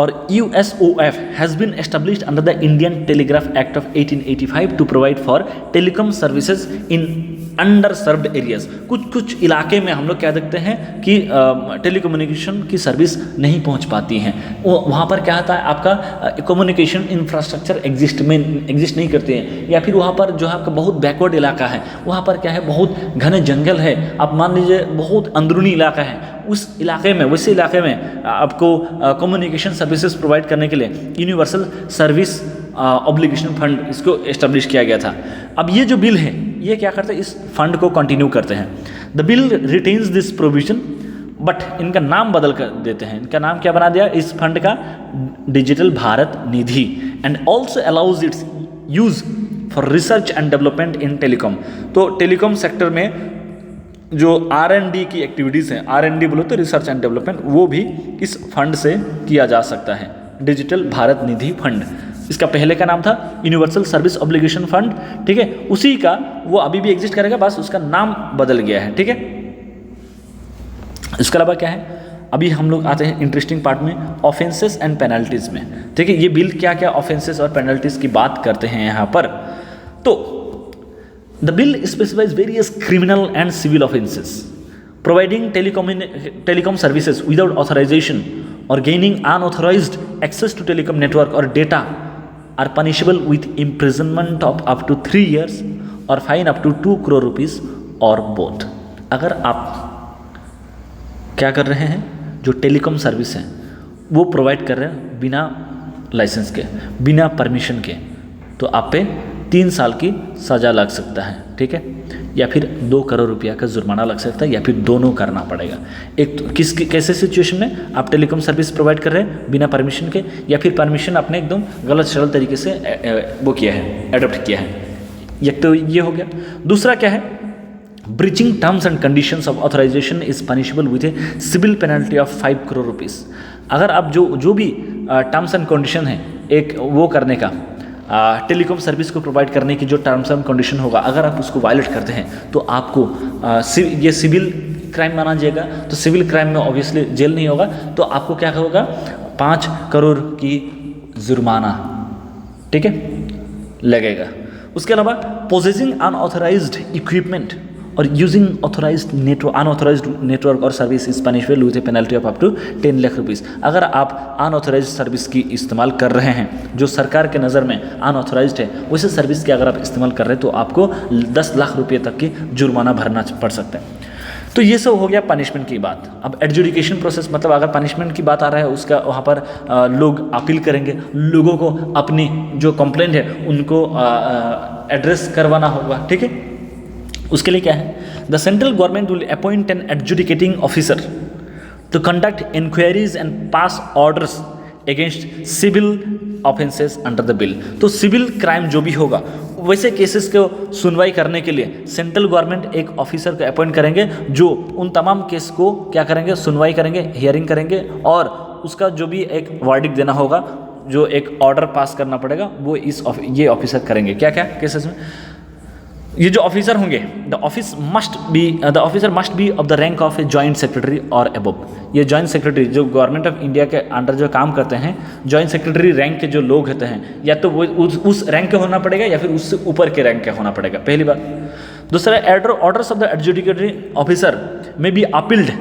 और USOF has been established under the Indian Telegraph Act of 1885 to provide for telecom services in underserved areas। कुछ इलाके में हम लोग क्या देखते हैं कि टेलीकम्युनिकेशन की सर्विस नहीं पहुंच पाती हैं, वहाँ पर क्या होता है, आपका कम्युनिकेशन इंफ्रास्ट्रक्चर एग्जिस्ट नहीं करते हैं, या फिर वहाँ पर जो है आपका बहुत बैकवर्ड इलाका है, वहाँ पर क्या है, बहुत घने जंगल है, आप मान लीजिए बहुत अंदरूनी इलाका है, उस इलाके में, वैसे इलाके में आपको कम्युनिकेशन सर्विसेज प्रोवाइड करने के लिए यूनिवर्सल सर्विस ऑब्लिगेशन फंड इसको एस्टेब्लिश किया गया था। अब ये जो बिल है ये क्या करते हैं, इस फंड को कंटिन्यू करते हैं। The bill retains this provision but इनका नाम बदल कर देते हैं। इनका नाम क्या बना दिया इस फंड का, digital Bharat Nidhi, and also allows it's use for research and development in telecom. तो टेलीकॉम सेक्टर में जो R&D की एक्टिविटीज़ हैं, R&D बोलो तो रिसर्च एंड डेवलपमेंट, वो भी इस फंड से किया जा सकता है, डिजिटल भारत निधि फंड। इसका पहले का नाम था यूनिवर्सल सर्विस ऑब्लिगेशन फंड, ठीक है, उसी का वो अभी भी एग्जिस्ट करेगा, बस उसका नाम बदल गया है, ठीक है। इसके अलावा क्या है, अभी हम लोग आते हैं इंटरेस्टिंग पार्ट में, ऑफेंसेस एंड पेनल्टीज में, ठीक है। ये बिल क्या क्या ऑफेंसेस और पेनल्टीज की बात करते हैं यहाँ पर। तो the bill specifies various criminal and civil offences. Providing telecom services without authorization or gaining unauthorized access to telecom network or data are punishable with imprisonment of up to 3 years or fine up to 2 crore rupees or both. अगर आप क्या कर रहे हैं, जो telecom service हैं वो provide कर रहे हैं बिना लाइसेंस के, बिना परमिशन के, तो आप पे 3 साल की सज़ा लग सकता है, ठीक है, या फिर 2 करोड़ रुपया का जुर्माना लग सकता है, या फिर दोनों करना पड़ेगा। एक तो कैसे सिचुएशन में आप टेलीकॉम सर्विस प्रोवाइड कर रहे हैं बिना परमिशन के, या फिर परमिशन आपने एकदम गलत सरल तरीके से वो किया है, एडॉप्ट किया है। एक तो ये हो गया। दूसरा क्या है, breaching terms and conditions of authorisation is punishable with a civil penalty of 5 crore rupees. अगर आप जो भी टर्म्स एंड कंडीशन है एक वो करने का, टेलीकॉम सर्विस को प्रोवाइड करने की जो टर्म्स एंड कंडीशन होगा, अगर आप उसको वायलेट करते हैं तो आपको ये सिविल क्राइम माना जाएगा। तो सिविल क्राइम में ऑब्वियसली जेल नहीं होगा, तो आपको क्या होगा, 5 करोड़ की जुर्माना, ठीक है, लगेगा। उसके अलावा पोजेसिंग अनऑथराइज्ड इक्विपमेंट और यूजिंग अनऑथराइज्ड नेटवर्क और service is punishable with a penalty of up to 10 lakh rupees. अगर आप अनऑथराइज्ड सर्विस की इस्तेमाल कर रहे हैं, जो सरकार के नज़र में अनऑथराइज्ड है, वैसे सर्विस की अगर आप इस्तेमाल कर रहे हैं तो आपको 10 लाख रुपये तक की जुर्माना भरना पड़ सकता है। तो ये सब हो गया पनिशमेंट की बात। अब एडजुडिकेशन प्रोसेस, मतलब अगर पनिशमेंट की बात आ रहा है, उसका वहाँ पर लोग अपील करेंगे, लोगों को अपनी जो कंप्लेंट है उनको एड्रेस करवाना होगा, ठीक है। उसके लिए क्या है, the central government will appoint an adjudicating officer to conduct inquiries and pass orders against civil offences under the bill. तो सिविल क्राइम जो भी होगा वैसे केसेस को सुनवाई करने के लिए सेंट्रल गवर्नमेंट एक ऑफिसर को अपॉइंट करेंगे, जो उन तमाम केस को क्या करेंगे, सुनवाई करेंगे, हियरिंग करेंगे, और उसका जो भी एक वर्डिक्ट देना होगा, जो एक ऑर्डर पास करना पड़ेगा, वो ये ऑफिसर करेंगे। क्या क्या केसेस में ये जो ऑफिसर होंगे, the officer must be of the rank of a joint secretary और अबव। ये जॉइंट सेक्रेटरी जो गवर्नमेंट ऑफ इंडिया के अंडर जो काम करते हैं, जॉइंट सेक्रेटरी रैंक के जो लोग होते हैं, या तो वो उस रैंक के होना पड़ेगा या फिर उससे ऊपर के रैंक के होना पड़ेगा, पहली बात। दूसरा, orders of the adjudicatory officer may be appealed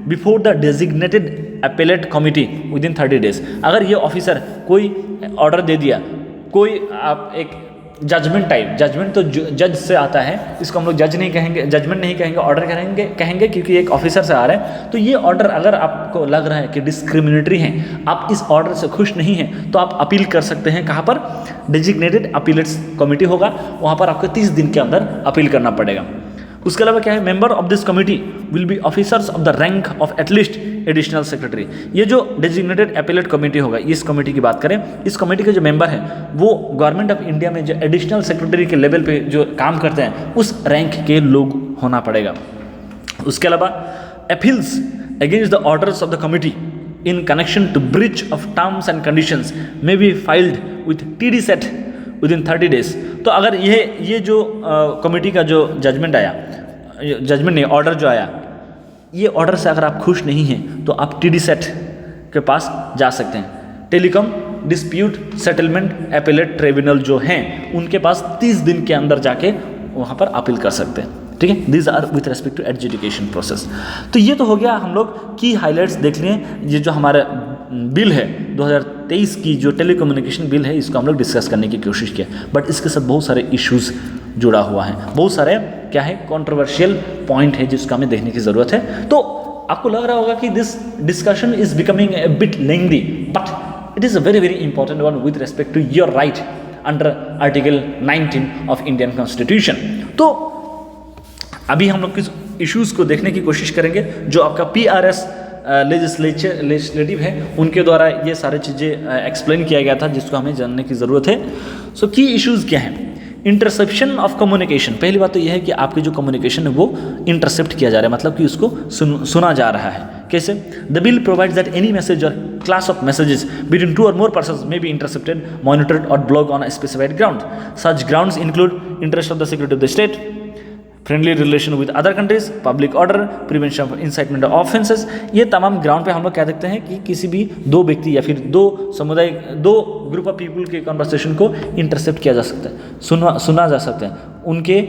before the designated appellate committee within 30 days. अगर ये ऑफिसर कोई ऑर्डर दे दिया, कोई आप एक जजमेंट तो जज से आता है, इसको हम लोग जजमेंट नहीं कहेंगे, ऑर्डर कहेंगे क्योंकि एक ऑफिसर से आ रहा है। तो ये ऑर्डर अगर आपको लग रहा है कि डिस्क्रिमिनेटरी है, आप इस ऑर्डर से खुश नहीं हैं, तो आप अपील कर सकते हैं। कहाँ पर, डेजिग्नेटेड अपीलेट्स कमिटी होगा, वहाँ पर आपको 30 दिन के अंदर अपील करना पड़ेगा। उसके अलावा क्या है, member of this committee will be officers of the rank of at least additional secretary. ये जो डेजिग्नेटेड अपीलेट कमेटी होगा, इस कमेटी की बात करें, इस कमेटी के जो मेंबर हैं वो गवर्नमेंट ऑफ इंडिया में जो एडिशनल सेक्रेटरी के लेवल पे जो काम करते हैं, उस रैंक के लोग होना पड़ेगा। उसके अलावा appeals against the orders of the committee in connection to breach of terms and conditions may be filed with TD SAT within 30 days. तो अगर ये जो कमेटी का जो जजमेंट नहीं, ऑर्डर जो आया, ये ऑर्डर से अगर आप खुश नहीं हैं तो आप TD सेट के पास जा सकते हैं। Telecom dispute settlement appellate tribunal जो हैं, उनके पास 30 दिन के अंदर जाके वहाँ पर अपील कर सकते हैं, ठीक है। These are with respect to adjudication process. तो ये तो हो गया, हम लोग की हाइलाइट्स देख लिए। ये जो हमारा बिल है 2023 की जो टेलीकम्युनिकेशन बिल है, इसको हम लोग डिस्कस करने की कोशिश किया, बट इसके साथ बहुत सारे इश्यूज़ जुड़ा हुआ है, बहुत सारे क्या है, कंट्रोवर्शियल पॉइंट है जिसका हमें देखने की ज़रूरत है। तो आपको लग रहा होगा कि this discussion is becoming a bit lengthy, but it is a very very important one with respect to your right under article 19 of Indian constitution. तो अभी हम लोग किस इश्यूज़ को देखने की कोशिश करेंगे, जो आपका PRS लेजिस्लेटिव है, उनके द्वारा ये सारी चीज़ें एक्सप्लेन किया गया था, जिसको हमें जानने की ज़रूरत है। सो की इश्यूज़ क्या हैं, इंटरसेप्शन ऑफ कम्युनिकेशन। पहली बात तो यह है कि आपकी जो कम्युनिकेशन है वो इंटरसेप्ट किया जा रहा है, मतलब कि उसको सुना जा रहा है। कैसे, the bill provides that any message or class of messages between 2 or more persons may be intercepted, monitored or blocked on a specified ground. Such grounds include interest of the security of the state, friendly relation with other countries, public order, prevention of incitement of offences. ये तमाम ground पे हम लोग कह देखते हैं कि किसी भी 2 व्यक्ति या फिर 2 समुदाय, 2 ग्रुप ऑफ पीपल के कन्वर्सेशन को इंटरसेप्ट किया जा सकता है, सुना जा सकता है, उनके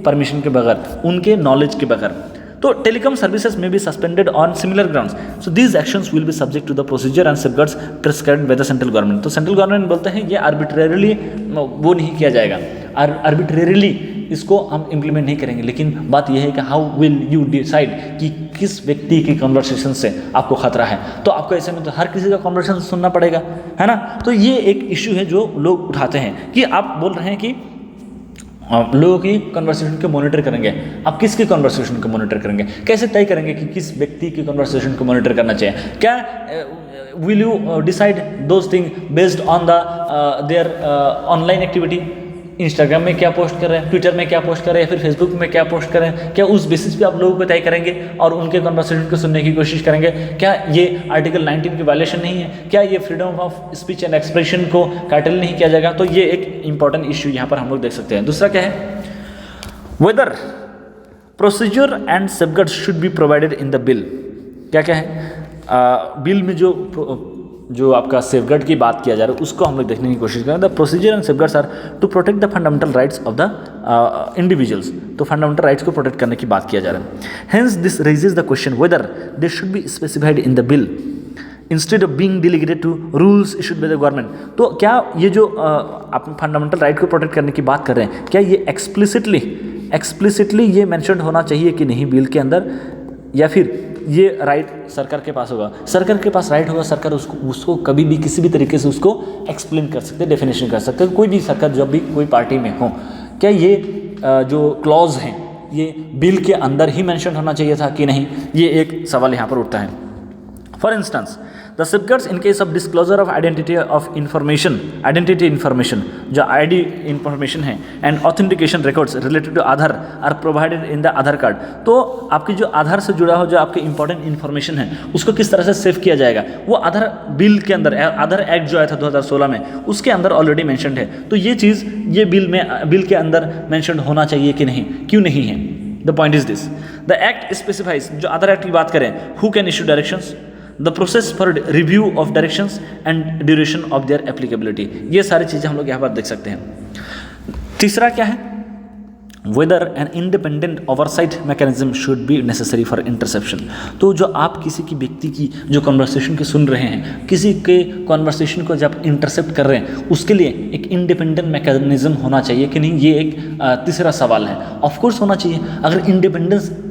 परमिशन के बगैर, उनके नॉलेज के बगैर। तो telecom services may be suspended on similar grounds. So these actions will be subject to the procedure and safeguards prescribed by the central government. तो सेंट्रल गवर्नमेंट बोलते हैं ये आर्बिट्रेरली वो नहीं किया जाएगा, आर्बिट्रेरली इसको हम इम्प्लीमेंट नहीं करेंगे, लेकिन बात यह है कि हाउ विल यू डिसाइड कि किस व्यक्ति की कन्वर्सेशन से आपको खतरा है। तो आपको ऐसे में तो हर किसी का कन्वर्सेशन सुनना पड़ेगा, है ना। तो ये एक इश्यू है जो लोग उठाते हैं कि आप बोल रहे हैं कि लोगों की कन्वर्सेशन को मॉनिटर करेंगे। आप किसकी कन्वर्सेशन को मॉनिटर करेंगे, कैसे तय करेंगे कि किस व्यक्ति की कन्वर्सेशन को मॉनिटर करना चाहिए? क्या will you decide those thing based on the their online activity? Instagram में क्या पोस्ट कर रहे हैं, ट्विटर में क्या पोस्ट कर रहे हैं, या फिर फेसबुक में क्या पोस्ट कर रहे हैं? क्या उस बेसिस पे आप लोगों को तय करेंगे और उनके कन्वर्सेशन को सुनने की कोशिश करेंगे? क्या ये आर्टिकल 19 की वायलेशन नहीं है? क्या ये freedom of speech and expression को काटल नहीं किया जाएगा? तो ये एक इंपॉर्टेंट इश्यू यहाँ पर हम लोग देख सकते हैं। दूसरा क्या है, whether procedure and safeguard should be provided in the bill. क्या क्या है बिल में जो आपका सेफगार्ड की बात किया जा रहा है उसको हम लोग देखने की कोशिश करें। The procedure and safeguards are to protect the fundamental rights of the individuals. तो फंडामेंटल राइट्स को प्रोटेक्ट करने की बात किया जा रहा है। Hence this raises the question whether they should be specified in the bill instead of being delegated to rules issued by the government. तो क्या ये जो आप फंडामेंटल राइट को प्रोटेक्ट करने की बात कर रहे हैं, क्या ये एक्सप्लिसिटली ये मेंशन होना चाहिए कि नहीं बिल के अंदर, या फिर ये राइट सरकार के पास होगा? सरकार के पास राइट होगा, सरकार उसको कभी भी किसी भी तरीके से उसको एक्सप्लेन कर सकते, डेफिनेशन कर सकते। कोई भी सरकार जब भी कोई पार्टी में हो, क्या ये जो क्लॉज हैं ये बिल के अंदर ही मेंशन होना चाहिए था कि नहीं? ये एक सवाल यहाँ पर उठता है। For instance the safeguards in case of disclosure of identity information जो आईडी इन्फॉर्मेशन है and authentication records related to Aadhaar are provided in the Aadhaar card. तो आपकी जो आधार से जुड़ा हो जो आपके इंपॉर्टेंट इन्फॉर्मेशन है उसको किस तरह से सेव किया जाएगा, वो आधार बिल के अंदर, आधार एक्ट जो आया था 2016 में उसके अंदर ऑलरेडी मैंशनड है। तो ये चीज़ ये बिल के अंदर मैंशनड होना चाहिए कि नहीं, क्यों नहीं है? The point is this, the act specifies, जो आधार एक्ट की बात करें, who can issue directions, the process for review of directions and duration of their applicability. ये सारी चीज़ें हम लोग यहाँ पर देख सकते हैं। तीसरा क्या है, whether an independent oversight mechanism should be necessary for interception. तो जो आप किसी की व्यक्ति की जो कन्वर्सेशन को सुन रहे हैं, किसी के कन्वर्सेशन को जब इंटरसेप्ट कर रहे हैं, उसके लिए एक इंडिपेंडेंट मैकेनिज्म होना चाहिए कि नहीं? ये एक तीसरा सवाल है। ऑफ कोर्स होना चाहिए। अगर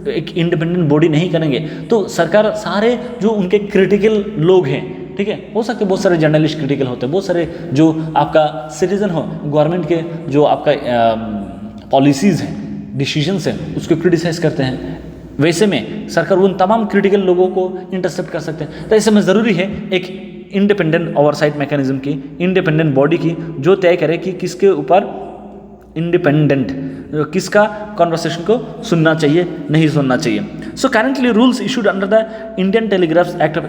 एक इंडिपेंडेंट बॉडी नहीं करेंगे तो सरकार सारे जो उनके क्रिटिकल लोग हैं, ठीक है, हो सकते बहुत सारे जर्नलिस्ट क्रिटिकल होते हैं, बहुत सारे जो आपका सिटीजन हो, गवर्नमेंट के जो आपका पॉलिसीज़ हैं, डिसीजंस हैं, उसको क्रिटिसाइज करते हैं। वैसे में सरकार उन तमाम क्रिटिकल लोगों को इंटरसेप्ट कर सकते हैं। तो ऐसे में ज़रूरी है एक इंडिपेंडेंट ओवरसाइट मैकेनिज्म की, इंडिपेंडेंट बॉडी की, जो तय करे कि किसके ऊपर इंडिपेंडेंट किसका कन्वर्सेशन को सुनना चाहिए, नहीं सुनना चाहिए। So currently rules issued under the Indian telegraph act of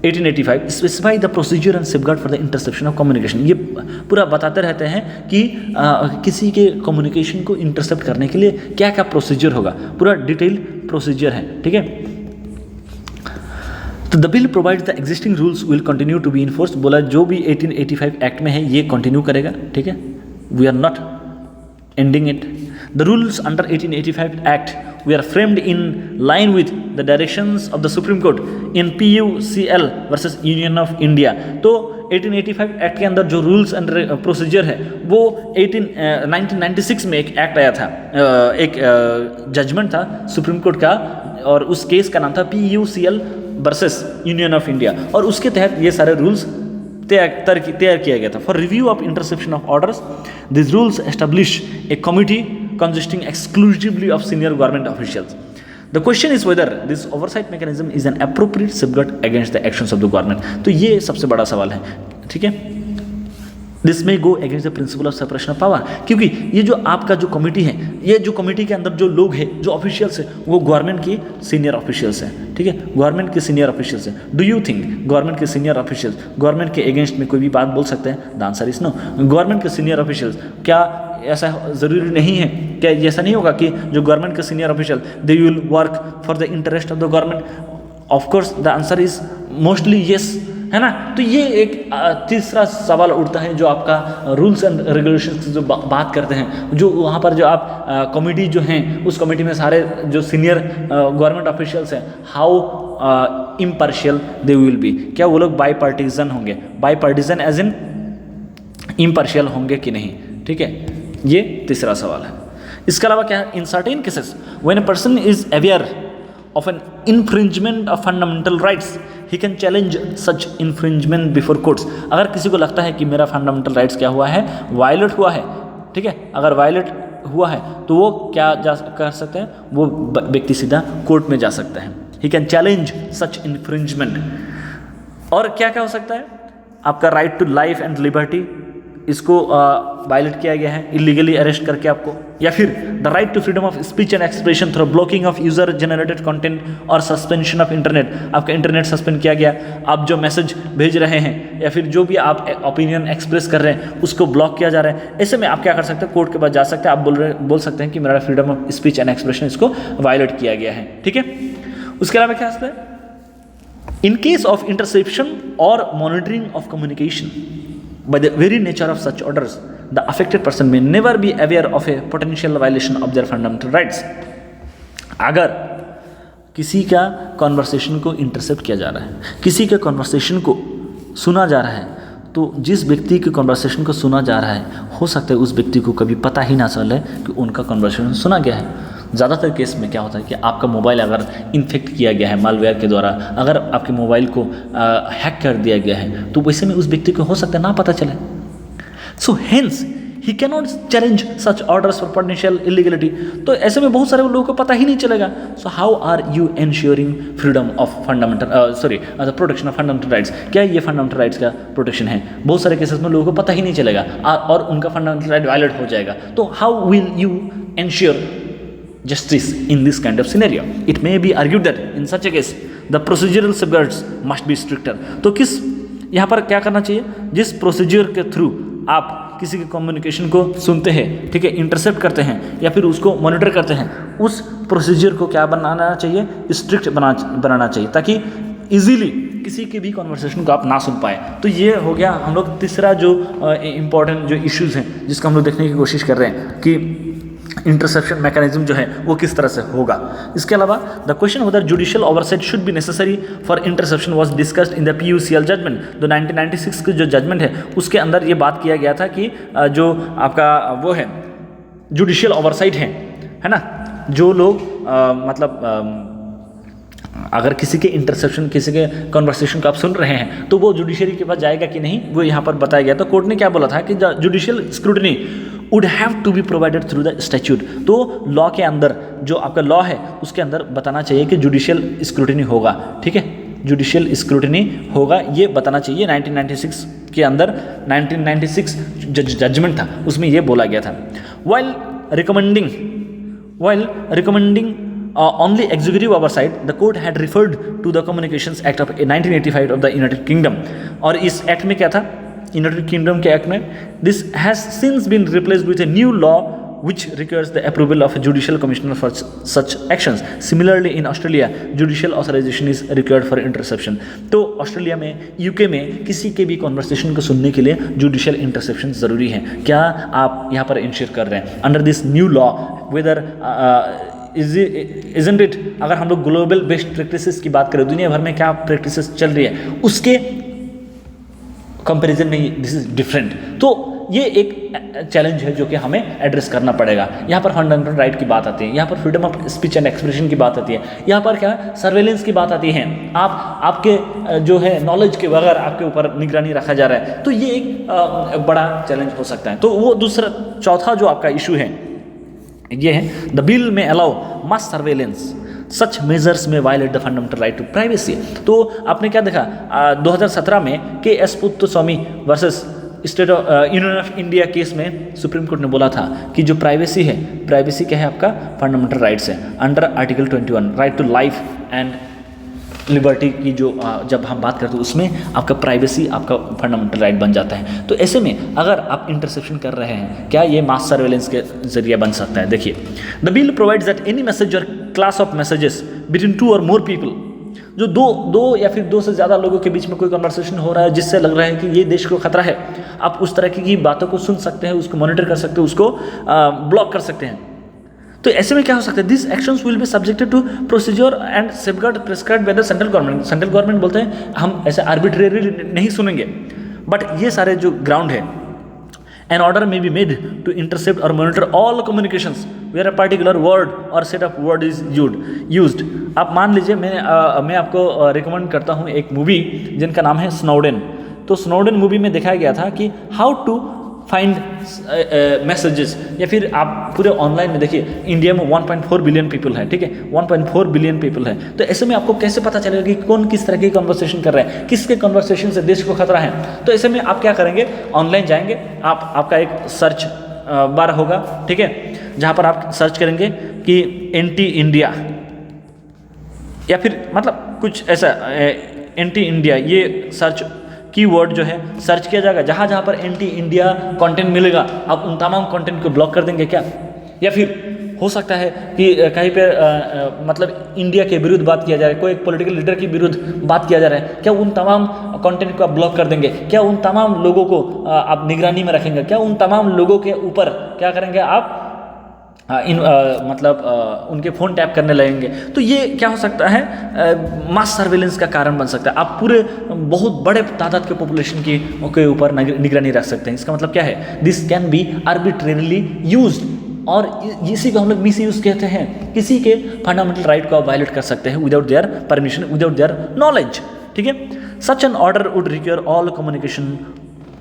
1885 specify the procedure and safeguard for the interception of communication. ये पूरा बताते रहते हैं कि किसी के कम्युनिकेशन को इंटरसेप्ट करने के लिए क्या क्या प्रोसीजर होगा, पूरा डिटेल प्रोसीजर है, ठीक है। तो the bill provides the existing rules will continue to be enforced. बोला जो भी 1885 एक्ट में है ये कंटिन्यू करेगा, ठीक है, we are not ending it. The rules under 1885 Act were framed in line with the directions of the Supreme Court in PUCL versus Union of India. तो 1885 एक्ट के अंदर जो रूल्स एंड प्रोसीजर है वो 1996 में एक एक्ट आया था, एक जजमेंट था सुप्रीम कोर्ट का, और उस केस का नाम था PUCL versus union of India, और उसके तहत ये सारे रूल्स तैयार किया गया था। For review of interception of orders this rules establish A committee consisting exclusively of senior government officials. The question is whether this oversight mechanism is an appropriate safeguard against the actions of the government. तो ये सबसे बड़ा सवाल है, ठीक है। This में go against the principle of separation of power, क्योंकि ये जो आपका जो कमेटी है, ये जो कमेटी के अंदर जो लोग हैं, जो ऑफिशियल्स हैं, वो गवर्नमेंट की सीनियर ऑफिशियल्स हैं, ठीक है, गवर्नमेंट के सीनियर ऑफिशियल्स हैं। डू यू थिंक गवर्नमेंट के सीनियर ऑफिशियल्स गवर्नमेंट के अगेंस्ट में कोई भी बात बोल सकते हैं? The answer is no. Government के सीनियर ऑफिशियल्स, क्या ऐसा ज़रूरी नहीं है, क्या ऐसा नहीं होगा कि जो गवर्नमेंट के senior official they will work for the interest of the government? Of course the answer is mostly yes, है ना। तो ये एक तीसरा सवाल उठता है जो आपका रूल्स एंड रेगुलेशंस की जो बात करते हैं, जो वहाँ पर जो आप कमेटी जो हैं, उस कमेटी में सारे जो सीनियर गवर्नमेंट ऑफिशियल्स हैं, how impartial they will be, क्या वो लोग बाई पार्टीजन होंगे, bipartisan as in impartial होंगे कि नहीं, ठीक है। ये तीसरा सवाल है। इसके अलावा क्या है, in certain cases when a person is aware of an infringement of fundamental rights he can challenge such infringement before courts। अगर किसी को लगता है कि मेरा फंडामेंटल राइट्स क्या हुआ है, वायलेट हुआ है, ठीक है, अगर वायलेट हुआ है तो वो क्या कर सकते हैं, वो व्यक्ति सीधा कोर्ट में जा सकते हैं। he can challenge such infringement। और क्या क्या हो सकता है, आपका right to life and liberty, इसको वायलेट किया गया है इलीगली अरेस्ट करके आपको, या फिर the right to freedom of speech and expression through blocking of user generated content और सस्पेंशन ऑफ इंटरनेट, आपका इंटरनेट सस्पेंड किया गया, आप जो मैसेज भेज रहे हैं या फिर जो भी आप ओपिनियन एक्सप्रेस कर रहे हैं उसको ब्लॉक किया जा रहा है। ऐसे में आप क्या कर सकते हैं, कोर्ट के पास जा सकते हैं, आप बोल सकते हैं कि मेरा freedom of speech and expression इसको वायलेट किया गया है, ठीक है। उसके अलावा क्या होता है, इन केस ऑफ इंटरसेप्शन और monitoring of communication by the very nature of such orders the affected person may never be aware of a potential violation of their fundamental rights। अगर किसी का कॉन्वर्सेशन को इंटरसेप्ट किया जा रहा है, किसी के कॉन्वर्सेशन को सुना जा रहा है, तो जिस व्यक्ति के कॉन्वर्सेशन को सुना जा रहा है हो सकता है उस व्यक्ति को कभी पता ही ना चले कि उनका कॉन्वर्सेशन सुना गया है। ज़्यादातर केस में क्या होता है कि आपका मोबाइल अगर इन्फेक्ट किया गया है मालवेयर के द्वारा, अगर आपके मोबाइल को हैक कर दिया गया है तो वैसे में उस व्यक्ति को हो सकता है ना पता चले। So hence he can not challenge such orders for potential illegality. तो ऐसे में बहुत सारे लोगों को पता ही नहीं चलेगा। So how are you ensuring freedom of fundamental protection of fundamental rights, क्या ये फंडामेंटल राइट्स का प्रोटेक्शन है? बहुत सारे केसेस में लोगों को पता ही नहीं चलेगा और उनका फंडामेंटल राइट वायलेट हो जाएगा। तो how will you ensure justice in this kind of scenario? It may be argued that in such a case the procedural safeguards must be stricter। तो किस यहाँ पर क्या करना चाहिए, जिस प्रोसीजर के थ्रू आप किसी के कम्युनिकेशन को सुनते हैं, ठीक है, इंटरसेप्ट करते हैं या फिर उसको मॉनिटर करते हैं, उस प्रोसीजर को क्या बनाना चाहिए, स्ट्रिक्ट बनाना चाहिए, ताकि इजीली किसी के भी कॉन्वर्सेशन को आप ना सुन पाए। तो ये हो गया हम लोग तीसरा जो इम्पोर्टेंट जो इश्यूज़ हैं जिसका हम लोग देखने की कोशिश कर रहे हैं कि इंटरसेप्शन मैकेनिज्म जो है वो किस तरह से होगा। इसके अलावा the question whether judicial oversight should be necessary for interception was discussed in the PUCL judgment. तो 1996 की जो जजमेंट है उसके अंदर ये बात किया गया था कि जो आपका वो है जुडिशियल ओवरसाइट है ना, जो लोग अगर किसी के इंटरसेप्शन, किसी के कॉन्वर्सेशन को आप सुन रहे हैं तो वो जुडिशरी के पास जाएगा कि नहीं, वो यहाँ पर बताया गया। तो कोर्ट ने क्या बोला था कि judicial scrutiny would have to be provided through the statute. तो लॉ के अंदर जो आपका लॉ है उसके अंदर बताना चाहिए कि जुडिशियल स्क्रूटनी होगा, ठीक है, जुडिशियल स्क्रूटनी होगा, ये बताना चाहिए। 1996 के अंदर 1996 जजमेंट था उसमें ये बोला गया था। While recommending only executive oversight, the court had referred to the Communications Act of 1985 of the United Kingdom। और इस एक्ट में क्या था, यूनाइटेड किंगडम के एक्ट में, this has since been replaced with a new law which requires the approval of a judicial commissioner for such actions। Similarly in Australia judicial authorization is required for interception। तो Australia में, UK में किसी के भी conversation को सुनने के लिए जुडिशियल इंटरसेप्शन ज़रूरी है। क्या आप यहाँ पर इंश्योर कर रहे हैं under this new law whether isn't it? अगर हम लोग ग्लोबल बेस्ट प्रैक्टिसेस की बात करें, दुनिया भर में क्या प्रैक्टिसेस चल रही है उसके कंपैरिजन में दिस इज डिफरेंट। तो ये एक चैलेंज है जो कि हमें एड्रेस करना पड़ेगा। यहाँ पर फंडामेंटल राइट की बात आती है, यहाँ पर freedom of speech and expression की बात आती है, यहाँ पर क्या सर्वेलेंस की बात आती है, आपके जो है नॉलेज के बगैर आपके ऊपर निगरानी रखा जा रहा है। तो ये एक बड़ा चैलेंज हो सकता है। तो वो चौथा जो आपका इशू है ये है the bill may allow mass surveillance such measures may violate the fundamental right to privacy. तो आपने क्या देखा 2017 में KS Puttaswamy versus state of union of India case में सुप्रीम कोर्ट ने बोला था कि जो प्राइवेसी है, प्राइवेसी क्या है, आपका फंडामेंटल राइट्स है under article 21 right to life and liberty की जो जब हम बात करते हैं उसमें आपका प्राइवेसी आपका फंडामेंटल राइट बन जाता है। तो ऐसे में अगर आप इंटरसेप्शन कर रहे हैं, क्या ये मास सर्वेलेंस के जरिए बन सकता है? देखिए, the bill provides that any message or class of messages between 2 और मोर पीपल, जो दो या फिर 2 से ज़्यादा लोगों के बीच में कोई कन्वर्सेशन हो रहा है जिससे लग रहा है कि ये देश को खतरा है, आप उस तरह की बातों को सुन सकते हैं, उसको मॉनिटर कर सकते हैं, उसको ब्लॉक कर सकते हैं। तो ऐसे में क्या हो सकता है, this actions will be subjected to procedure and safeguard prescribed by the central government. Central government बोलते हैं हम ऐसे आर्बिट्रेरी नहीं सुनेंगे, बट ये सारे जो ग्राउंड है An order may be made to intercept or monitor all communications where a particular word or set of word is used. आप मान लीजिए मैं आपको रिकमेंड करता हूँ एक मूवी जिनका नाम है स्नोडेन। तो स्नोडेन मूवी में दिखाया गया था कि हाउ टू फाइंड मैसेजेस, या फिर आप पूरे ऑनलाइन में देखिए, इंडिया में 1.4 बिलियन पीपल है, ठीक है, 1.4 बिलियन पीपल है। तो ऐसे में आपको कैसे पता चलेगा कि कौन किस तरह की कन्वर्सेशन कर रहा है, किसके कन्वर्सेशन से देश को खतरा है। तो ऐसे में आप क्या करेंगे, ऑनलाइन जाएंगे, आपका एक सर्च बार होगा, ठीक है, जहाँ पर आप सर्च करेंगे कि एंटी इंडिया, या फिर मतलब कुछ ऐसा एंटी इंडिया, ये सर्च कीवर्ड जो है सर्च किया जाएगा। जहाँ जहाँ पर एंटी इंडिया कंटेंट मिलेगा आप उन तमाम कंटेंट को ब्लॉक कर देंगे क्या। या फिर हो सकता है कि कहीं पे मतलब इंडिया के विरुद्ध बात किया जा रहा है, कोई एक पॉलिटिकल लीडर के विरुद्ध बात किया जा रहा है, क्या उन तमाम कंटेंट को आप ब्लॉक कर देंगे। क्या उन तमाम लोगों को आप निगरानी में रखेंगे। क्या उन तमाम लोगों के ऊपर क्या करेंगे आप उनके फ़ोन टैप करने लगेंगे। तो ये क्या हो सकता है, मास सर्वेलेंस का कारण बन सकता है। आप पूरे बहुत बड़े तादाद के पॉपुलेशन के ऊपर निगरानी रख सकते हैं। इसका मतलब क्या है, this can be arbitrarily used, और इसी को हम लोग मिस यूज़ कहते हैं। किसी के फंडामेंटल राइट को आप वायलेट कर सकते हैं without their permission, without their knowledge, ठीक है। Such an order would require all communication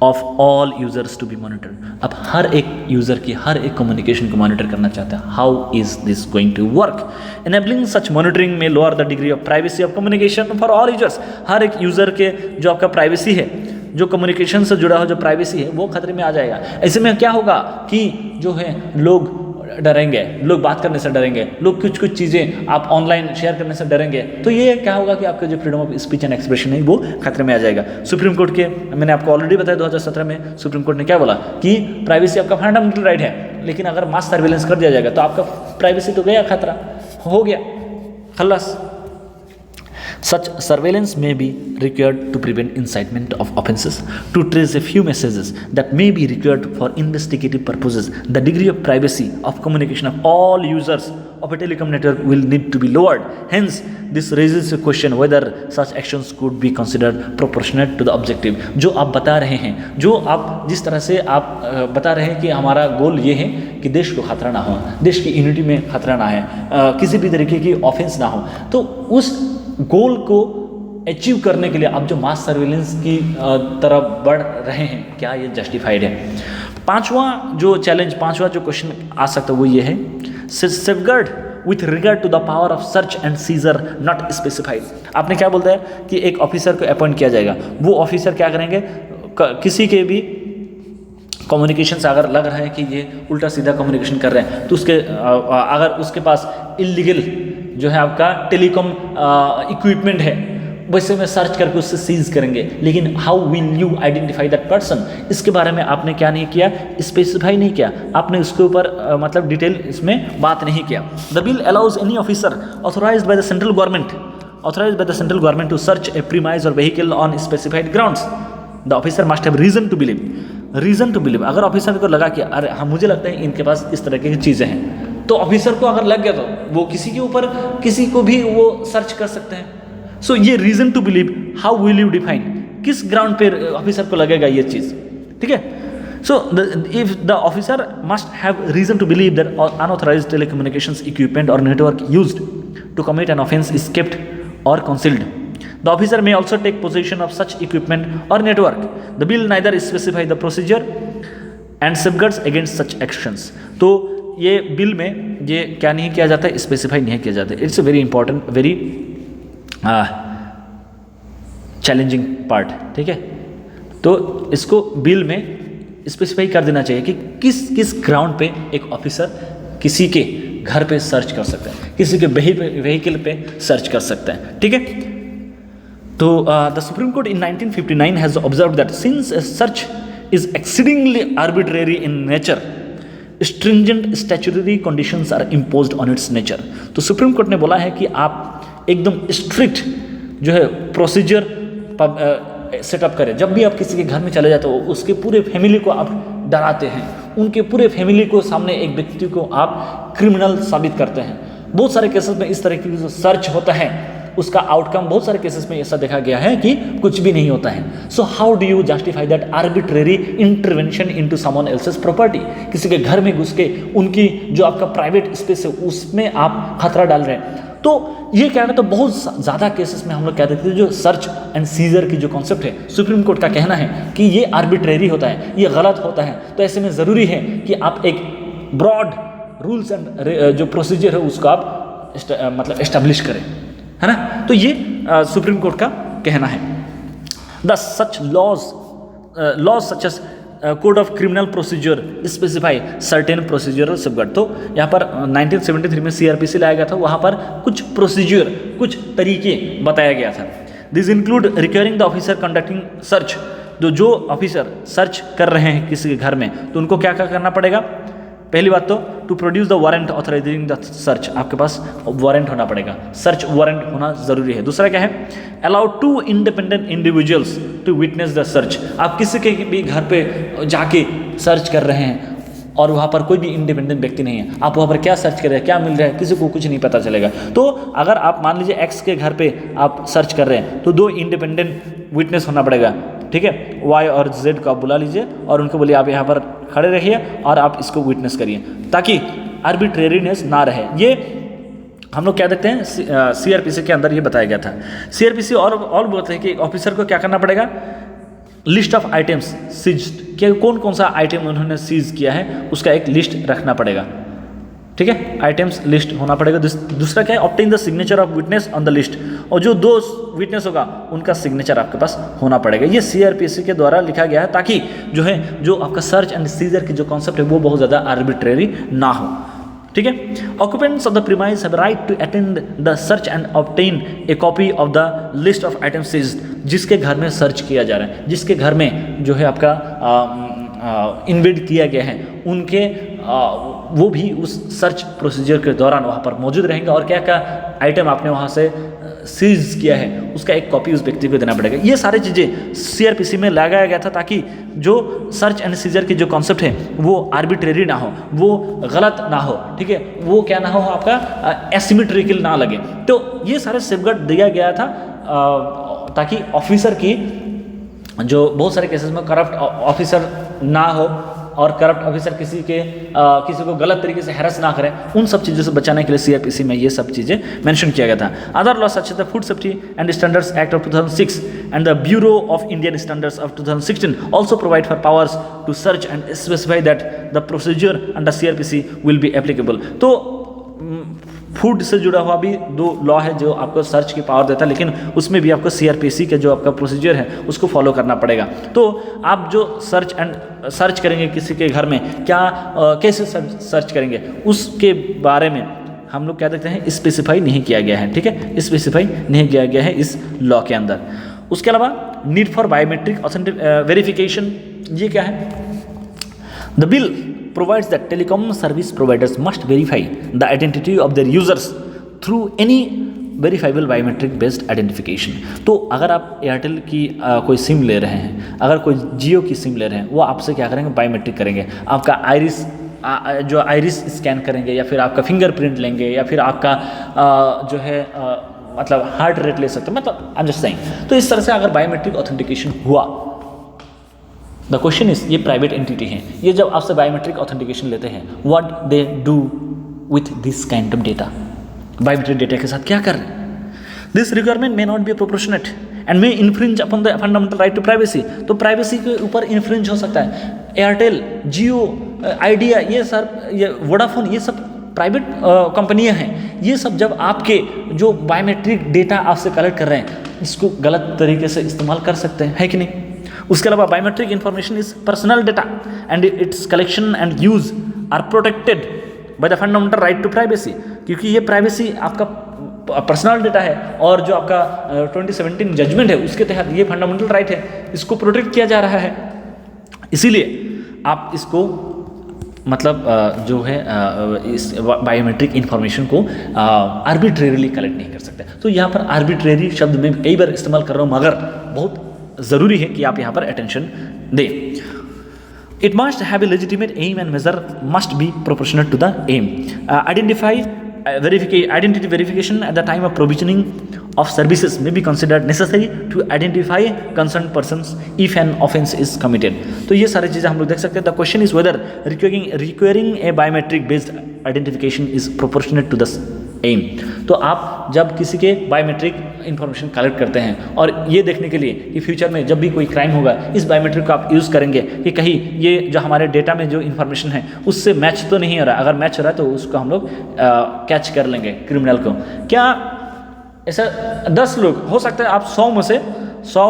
of all users to be monitored. अब हर एक यूज़र की हर एक कम्युनिकेशन को मॉनिटर करना चाहता है। How is this going to work. Enabling such monitoring में lower the degree of privacy of communication for all users. हर एक यूज़र के जो आपका प्राइवेसी है, जो कम्युनिकेशन से जुड़ा हुआ जो प्राइवेसी है, वो खतरे में आ जाएगा। ऐसे में क्या होगा कि जो है लोग डरेंगे, लोग बात करने से डरेंगे, लोग कुछ कुछ चीज़ें आप ऑनलाइन शेयर करने से डरेंगे। तो ये क्या होगा कि आपका जो freedom of speech and expression है वो खतरे में आ जाएगा। सुप्रीम कोर्ट के, मैंने आपको ऑलरेडी बताया 2017 में सुप्रीम कोर्ट ने क्या बोला कि प्राइवेसी आपका फंडामेंटल राइट है, लेकिन अगर मास सर्वेलेंस कर दिया जाएगा तो आपका प्राइवेसी तो गया, खतरा हो गया, खल्लास। Such surveillance may be required to prevent incitement of offences, to trace a few messages that may be required for investigative purposes. The degree of privacy of communication of all users of a telecom network will need to be lowered. Hence, this raises a question whether such actions could be considered proportionate to the objective. जो आप बता रहे हैं, जो आप जिस तरह से आप बता रहे हैं कि हमारा गोल ये है कि देश को खतरा ना हो, देश की यूनिटी में खतरा ना है, किसी भी तरीके की ऑफेंस ना हो, तो उस गोल को अचीव करने के लिए आप जो मास सर्वेलेंस की तरफ बढ़ रहे हैं, क्या ये जस्टिफाइड है। पांचवा जो क्वेश्चन आ सकता है वो ये है, safeguard with regard to the power of search and seizure not specified. आपने क्या बोलता है कि एक ऑफिसर को अपॉइंट किया जाएगा, वो ऑफिसर क्या करेंगे, किसी के भी कम्युनिकेशन से अगर लग रहा है कि ये उल्टा सीधा कम्युनिकेशन कर रहे हैं, तो अगर उसके पास इलीगल जो है आपका टेलीकॉम इक्विपमेंट है, वैसे में सर्च करके उससे सीज करेंगे। लेकिन how will you identify that person, इसके बारे में आपने क्या नहीं किया, स्पेसिफाई नहीं किया, आपने उसके ऊपर मतलब डिटेल इसमें बात नहीं किया। The bill allows any officer authorised by the central government to search a premise और vehicle on specified grounds. The officer must have reason to believe. अगर ऑफिसर को लगा कि अरे हाँ मुझे लगता है इनके पास इस तरह की चीज़ें हैं, तो ऑफिसर को अगर लग गया तो वो किसी के ऊपर किसी को भी वो सर्च कर सकते हैं। सो ये reason to believe, how will you define, किस ग्राउंड पे ऑफिसर को लगेगा ये चीज़, ठीक है। So if the officer must have reason to believe that unauthorized telecommunications equipment और network used to commit an offence is kept और concealed. The officer may also take possession of such equipment or network. The bill neither specify the procedure and safeguards against such actions. तो ये bill में ये क्या नहीं किया जाता है, स्पेसिफाई नहीं किया जाता है। It's a very important, very challenging part, ठीक है। तो इसको बिल में स्पेसिफाई कर देना चाहिए कि किस किस ग्राउंड पे एक ऑफिसर किसी के घर पे सर्च कर सकता है, किसी के व्हीकल पे सर्च कर सकता है, ठीक है। तो the Supreme Court in 1959 has observed that since a search is exceedingly arbitrary in nature, stringent statutory conditions are imposed on its nature. तो सुप्रीम कोर्ट ने बोला है कि आप एकदम स्ट्रिक्ट जो है प्रोसीजर सेटअप करें। जब भी आप किसी के घर में चले जाते हो, उसके पूरे फैमिली को आप डराते हैं, उनके पूरे फैमिली को सामने एक व्यक्ति को आप क्रिमिनल साबित करते हैं। बहुत सारे केसेस में इस तरह की जो सर्च होता है उसका आउटकम बहुत सारे केसेस में ऐसा देखा गया है कि कुछ भी नहीं होता है। So how do you justify that arbitrary intervention into someone else's property? किसी के घर में घुस के उनकी जो आपका प्राइवेट स्पेस है उसमें आप खतरा डाल रहे हैं। तो ये क्या है, तो बहुत ज़्यादा केसेस में हम लोग कहते थे जो सर्च एंड सीजर की जो कॉन्सेप्ट है, सुप्रीम कोर्ट का कहना है कि ये आर्बिट्रेरी होता है, ये गलत होता है। तो ऐसे में ज़रूरी है कि आप एक ब्रॉड रूल्स एंड जो प्रोसीजर है उसको आप मतलब एस्टेब्लिश करें, है ना। तो ये सुप्रीम कोर्ट का कहना है। The such laws such as code of criminal procedure specify certain procedural safeguard. तो यहाँ पर 1973 में सीआरपीसी लाया गया था, वहाँ पर कुछ प्रोसीजर, कुछ तरीके बताया गया था। This include requiring the officer conducting search, जो ऑफिसर सर्च कर रहे हैं किसी के घर में, तो उनको क्या क्या करना पड़ेगा। पहली बात तो to produce the warrant authorising the search, आपके पास वारंट होना पड़ेगा, सर्च वारंट होना जरूरी है। दूसरा क्या है, allow to independent individuals to witness the search. आप किसी के भी घर पे जाके सर्च कर रहे हैं और वहाँ पर कोई भी इंडिपेंडेंट व्यक्ति नहीं है, आप वहाँ पर क्या सर्च कर रहे हैं, क्या मिल रहा है, किसी को कुछ नहीं पता चलेगा। तो अगर आप मान लीजिए एक्स के घर पे आप सर्च कर रहे हैं तो 2 इंडिपेंडेंट विटनेस होना पड़ेगा, ठीक है। वाई और जेड को आप बुला लीजिए और उनको बोलिए आप यहाँ पर खड़े रहिए और आप इसको विटनेस करिए, ताकि आर्बिट्रेरीनेस ना रहे। ये हम लोग क्या देखते हैं सीआरपीसी के अंदर ये बताया गया था। सीआरपीसी और बोलते हैं कि ऑफिसर को क्या करना पड़ेगा, लिस्ट ऑफ आइटम्स सीज्ड, कि कौन कौन सा आइटम उन्होंने सीज किया है उसका एक लिस्ट रखना पड़ेगा, ठीक है। आइटम्स लिस्ट होना पड़ेगा। दूसरा क्या है, obtain the signature of witness on the list, और जो 2 विटनेस होगा उनका सिग्नेचर आपके पास होना पड़ेगा। ये सीआरपीसी के द्वारा लिखा गया है ताकि जो आपका सर्च एंड सीजर की जो कॉन्सेप्ट है वो बहुत ज़्यादा आर्बिट्रेरी ना हो, ठीक है। Occupants of the premise have right to attend the search and obtain a copy of the list of item seized. जिसके घर में सर्च किया जा रहा है, जिसके घर में जो है आपका इन्वेड किया गया है, उनके वो भी उस सर्च प्रोसीजर के दौरान वहाँ पर मौजूद रहेंगे और क्या क्या आइटम आपने वहाँ से सीज किया है उसका एक कॉपी उस व्यक्ति को देना पड़ेगा। ये सारी चीज़ें सीआरपीसी में लगाया गया था ताकि जो सर्च एंड सीजर की जो कॉन्सेप्ट है वो आर्बिट्रेरी ना हो, वो गलत ना हो, ठीक है, वो क्या ना हो, आपका एसिमेट्रिकल ना लगे। तो ये सारे सेफगार्ड दिया गया था ताकि ऑफिसर की जो बहुत सारे केसेस में करप्ट ऑफिसर ना हो और करप्ट ऑफिसर किसी को गलत तरीके से हैरेस ना करें, उन सब चीज़ों से बचाने के लिए सीआरपीसी में ये सब चीज़ें मेंशन किया गया था। Other law such as the food safety and standards act of 2006 and the bureau of Indian standards of 2016 also provide for powers to search and specify that the procedure under CrPC will be applicable. तो food से जुड़ा हुआ भी 2 law है जो आपको search की power देता है, लेकिन उसमें भी आपको सीआरपीसी का जो आपका प्रोसीजर है उसको फॉलो करना पड़ेगा। तो आप जो सर्च करेंगे किसी के घर में, क्या कैसे सर्च करेंगे उसके बारे में हम लोग क्या देखते हैं, स्पेसिफाई नहीं किया गया है, ठीक है, स्पेसिफाई नहीं किया गया है इस लॉ के अंदर। उसके अलावा नीड फॉर बायोमेट्रिक वेरिफिकेशन, ये क्या है, the bill provides that telecom service providers must verify the identity of their users through any verifiable biometric based identification। तो अगर आप एयरटेल की कोई सिम ले रहे हैं, अगर कोई जियो की सिम ले रहे हैं, वो आपसे क्या करेंगे, बायोमेट्रिक करेंगे, आपका आइरिस स्कैन करेंगे, या फिर आपका फिंगरप्रिंट लेंगे, या फिर आपका जो है मतलब हार्ट रेट ले सकते हैं, मतलब आई एम जस्ट सेइंग। तो इस तरह से अगर बायोमेट्रिक ऑथेंटिकेशन हुआ, द क्वेश्चन इज, ये प्राइवेट एंटिटी है, ये जब आपसे बायोमेट्रिक ऑथेंटिकेशन लेते हैं, what they do with this kind of data, biometric data के साथ क्या कर रहे हैं। This requirement may not be proportionate and may infringe upon the fundamental right to privacy. तो प्राइवेसी के ऊपर इन्फ्रिंज हो सकता है। एयरटेल, जियो, आइडिया, ये वोडाफोन, ये सब प्राइवेट कंपनियां हैं। ये सब जब आपके जो बायोमेट्रिक डेटा आपसे कलेक्ट कर रहे हैं, इसको गलत तरीके से इस्तेमाल कर सकते हैं, है कि नहीं। उसके अलावा biometric information is personal data and its collection and use are protected by the fundamental right to privacy, क्योंकि ये प्राइवेसी आपका पर्सनल डेटा है और जो आपका 2017 जजमेंट है उसके तहत ये फंडामेंटल राइट है, इसको प्रोटेक्ट किया जा रहा है। इसीलिए आप इसको मतलब जो है इस बायोमेट्रिक इंफॉर्मेशन को आर्बिट्रेरीली कलेक्ट नहीं कर सकते। तो यहाँ पर आर्बिट्रेरी शब्द में कई बार इस्तेमाल कर रहा हूँ, मगर बहुत ज़रूरी है कि आप यहाँ पर अटेंशन दें। It must have a legitimate aim and measure must be proportionate to the aim. Identity verification at the time of provisioning of services may be considered necessary to identify concerned persons if an offense is committed. तो ये सारी चीज़ें हम लोग देख सकते हैं. The question is whether requiring a biometric based identification is proportionate to the aim. तो आप जब किसी के बायोमेट्रिक इंफॉर्मेशन कलेक्ट करते हैं और ये देखने के लिए कि फ्यूचर में जब भी कोई क्राइम होगा इस बायोमेट्रिक को आप यूज़ करेंगे कि कहीं ये जो हमारे डेटा में जो इन्फॉर्मेशन है उससे मैच तो नहीं हो रहा. अगर मैच हो रहा है तो उसको हम लोग कैच कर लेंगे क्रिमिनल को. क्या ऐसा 10 लोग हो सकता है, आप 100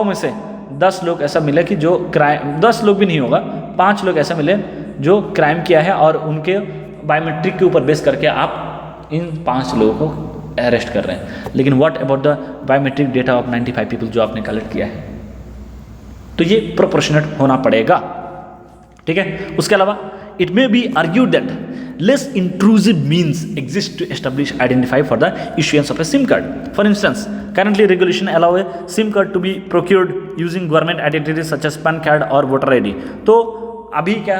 में से 10 लोग ऐसा मिले कि जो क्राइम, 10 लोग भी नहीं होगा, 5 लोग ऐसा मिले जो क्राइम किया है और उनके बायोमेट्रिक के ऊपर बेस करके आप इन 5 लोगों को अरेस्ट कर रहे हैं. लेकिन what about the biometric data of 95 people जो आपने कलेक्ट किया है. तो ये प्रोपोर्शनेट होना पड़ेगा. ठीक है. उसके अलावा it may be argued that less intrusive means exist to establish identify for the issuance of a SIM card. For instance, currently regulation allow a SIM card to be procured using government identities such as PAN card or voter ID. तो अभी क्या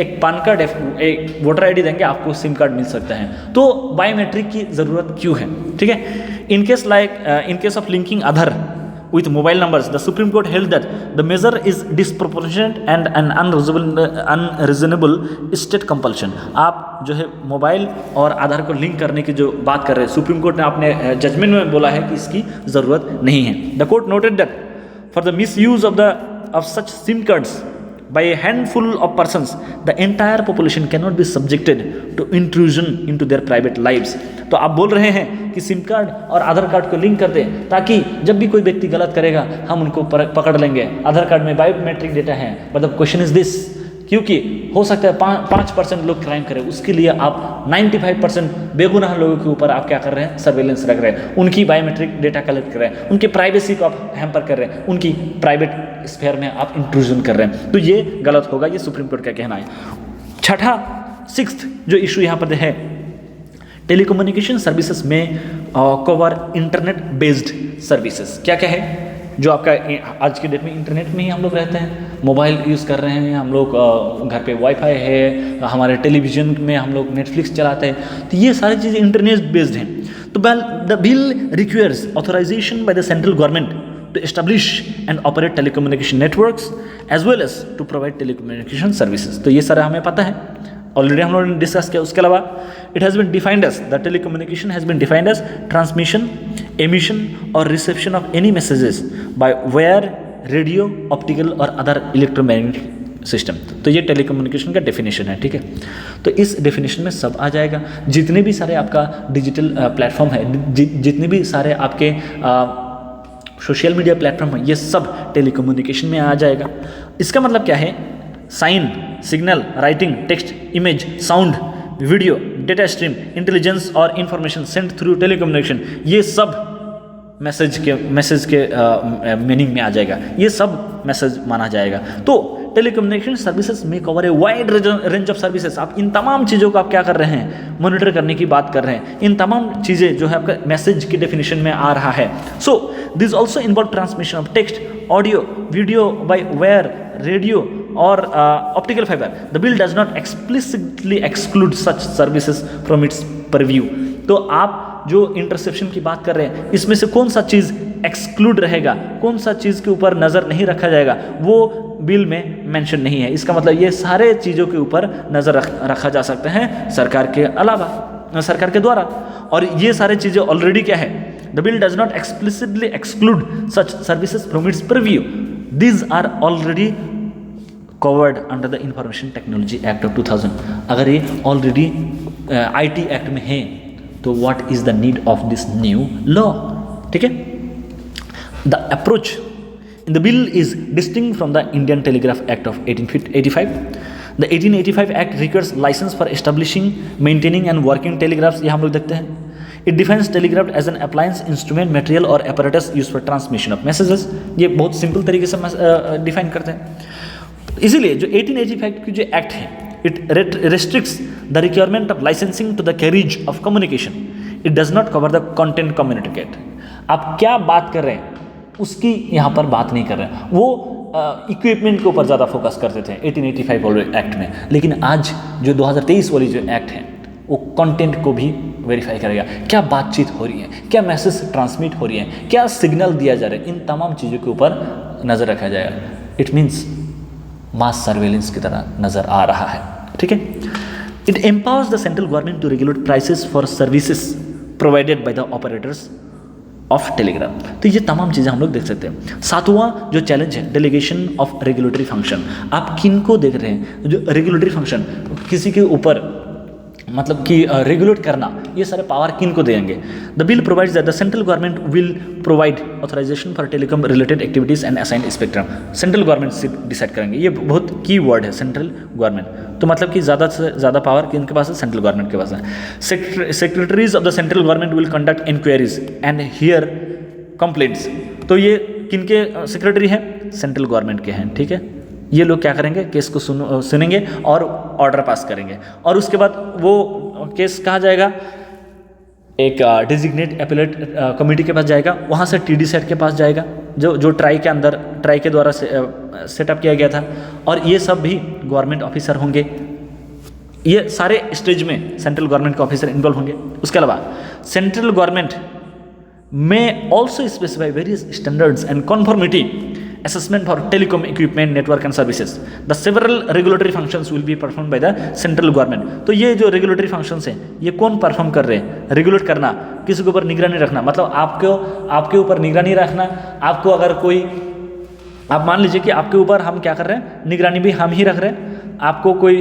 एक PAN card एक voter ID देंगे आपको SIM card मिल सकता है. तो बायोमेट्रिक की ज़रूरत क्यों है. ठीक है. इन case of linking Aadhaar with mobile numbers, the Supreme Court held that the measure is disproportionate and an unreasonable state compulsion. आप जो है मोबाइल और आधार को लिंक करने की जो बात कर रहे हैं, सुप्रीम कोर्ट ने अपने जजमेंट में बोला है कि इसकी ज़रूरत नहीं है. The court noted that for the miss use of such SIM cards by a handful of persons, the entire population cannot be subjected to intrusion into their private lives. तो आप बोल रहे हैं कि सिम कार्ड और आधार card को link कर दें ताकि जब भी कोई व्यक्ति गलत करेगा हम उनको पकड़ लेंगे. आधार कार्ड में बायोमेट्रिक डेटा है. मतलब क्वेश्चन इज दिस, क्योंकि हो सकता है 5% लोग क्राइम करें, उसके लिए आप 95% बेगुनाह लोगों के ऊपर आप क्या कर रहे हैं, सर्वेलेंस रख रहे हैं, उनकी बायोमेट्रिक डेटा कलेक्ट कर रहे हैं, उनकी प्राइवेसी को आप हैम्पर कर रहे हैं, उनकी प्राइवेट स्फीयर में आप इंट्रूजन कर रहे हैं. तो ये गलत होगा, ये सुप्रीम कोर्ट का कहना है. छठा 6th जो इशू यहाँ पर है, टेलीकम्युनिकेशन सर्विसेज में कवर इंटरनेट बेस्ड सर्विसेज. क्या क्या है जो आपका आज के डेट में इंटरनेट में ही हम लोग रहते हैं, मोबाइल यूज़ कर रहे हैं हम लोग, घर पे वाईफाई है, हमारे टेलीविज़न में हम लोग नेटफ्लिक्स चलाते हैं. तो ये सारी चीज़ें इंटरनेट बेस्ड हैं. तो the bill requires authorisation by the central government to establish and operate telecommunication networks as well as to provide telecommunication services. तो ये सारा हमें पता है, ऑलरेडी हम लोगों ने डिस्कस किया. उसके अलावा it has been defined as the telecommunication has been defined as transmission, emission और reception of any messages by wire, radio, optical और अदर इलेक्ट्रोमैग्नेटिक सिस्टम. तो ये टेलीकम्युनिकेशन का डेफिनेशन है. ठीक है. तो इस डेफिनेशन में सब आ जाएगा. जितने भी सारे आपका डिजिटल प्लेटफॉर्म है, जितने भी सारे आपके सोशल मीडिया प्लेटफॉर्म है, ये सब टेलीकम्युनिकेशन में आ जाएगा. इसका मतलब क्या है, sign, signal, writing, text, image, sound, video, data stream, intelligence और इंफॉर्मेशन सेंड थ्रू टेलीकम्युनिकेशन, ये सब मैसेज के मीनिंग में आ जाएगा. ये सब मैसेज माना जाएगा. तो टेलीकम्युनिकेशन सर्विसेज में cover a wide range of services. आप इन तमाम चीज़ों को आप क्या कर रहे हैं, मॉनिटर करने की बात कर रहे हैं. इन तमाम चीज़ें जो है आपका मैसेज की डेफिनेशन में आ रहा है. So this also involve transmission of text, audio, video by wire, radio और optical fibre. The bill does not explicitly exclude such services from its purview. तो आप जो इंटरसेप्शन की बात कर रहे हैं, इसमें से कौन सा चीज़ एक्सक्लूड रहेगा, कौन सा चीज़ के ऊपर नज़र नहीं रखा जाएगा, वो बिल में मेंशन नहीं है. इसका मतलब ये सारे चीज़ों के ऊपर नज़र रखा जा सकता है सरकार के अलावा, सरकार के द्वारा. और ये सारे चीज़ें ऑलरेडी क्या है, the bill does not explicitly exclude such services from its purview. These are already covered under the information technology act of 2000. अगर ये ऑलरेडी IT एक्ट में है तो what is the need of this new law. ठीक है. The approach in the bill is distinct from the Indian telegraph act of 1885. The 1885 act requires licence for establishing, maintaining and working telegraphs. ये हम लोग देखते हैं. It defines telegraph as an appliance, instrument, material और apparatus use for transmission of messages. ये बहुत simple तरीके से डिफाइन करते हैं. इसीलिए जो 1885 की जो एक्ट है, it restricts the requirement of licensing to the carriage of communication. It does not cover the content communicated. आप क्या बात कर रहे हैं उसकी यहाँ पर बात नहीं कर रहे हैं. वो इक्विपमेंट के ऊपर ज़्यादा फोकस करते थे 1885 वाले एक्ट में. लेकिन आज जो 2023 वाली जो एक्ट है वो कंटेंट को भी वेरीफाई करेगा, क्या बातचीत हो रही है, क्या मैसेज ट्रांसमिट हो रही है, क्या सिग्नल दिया जा रहा है, इन तमाम चीज़ों के ऊपर नज़र रखा जाएगा। इट मीन्स मास सर्वेलेंस की तरह नज़र आ रहा है, ठीक है। It empowers the central government to regulate prices for services provided by the operators of telegram. तो ये तमाम चीज़ें हम लोग देख सकते हैं। सातवां जो चैलेंज है, डेलीगेशन ऑफ रेगुलेटरी फंक्शन। आप किन को देख रहे हैं? जो रेगुलेटरी फंक्शन, किसी के ऊपर मतलब कि रेगुलेट करना, ये सारे पावर किन को देंगे? The bill provides that the central government will provide authorisation for telecom related activities and assign spectrum. Central government से डिसाइड करेंगे। ये बहुत की वर्ड है, सेंट्रल गवर्नमेंट। तो मतलब कि ज़्यादा से ज़्यादा पावर किन के पास है? सेंट्रल गवर्नमेंट के पास है। Secretaries of the central government will conduct inquiries and hear complaints. तो ये किन के सेक्रेटरी हैं? सेंट्रल गवर्नमेंट के हैं, ठीक है। ये लोग क्या करेंगे? केस को सुनेंगे और ऑर्डर पास करेंगे, और उसके बाद वो केस कहाँ जाएगा? एक डिजिग्नेट एपेलेट कमेटी के पास जाएगा, वहाँ से टीडी सेट के पास जाएगा, जो ट्राई के अंदर, ट्राई के द्वारा सेटअप किया गया था, और ये सब भी गवर्नमेंट ऑफिसर होंगे। ये सारे स्टेज में सेंट्रल गवर्नमेंट के ऑफिसर इन्वॉल्व होंगे। उसके अलावा सेंट्रल गवर्नमेंट में also specify various standards and conformity assessment for telecom equipment network and services. The several regulatory functions will be performed by the central government. तो ये जो regulatory functions हैं, ये कौन परफॉर्म कर रहे हैं? रेगुलेट करना, किसी के ऊपर निगरानी रखना, मतलब आपके ऊपर निगरानी रखना। आपको अगर कोई, आप मान लीजिए कि आपके ऊपर हम क्या कर रहे हैं? निगरानी भी हम ही रख रहे हैं। आपको कोई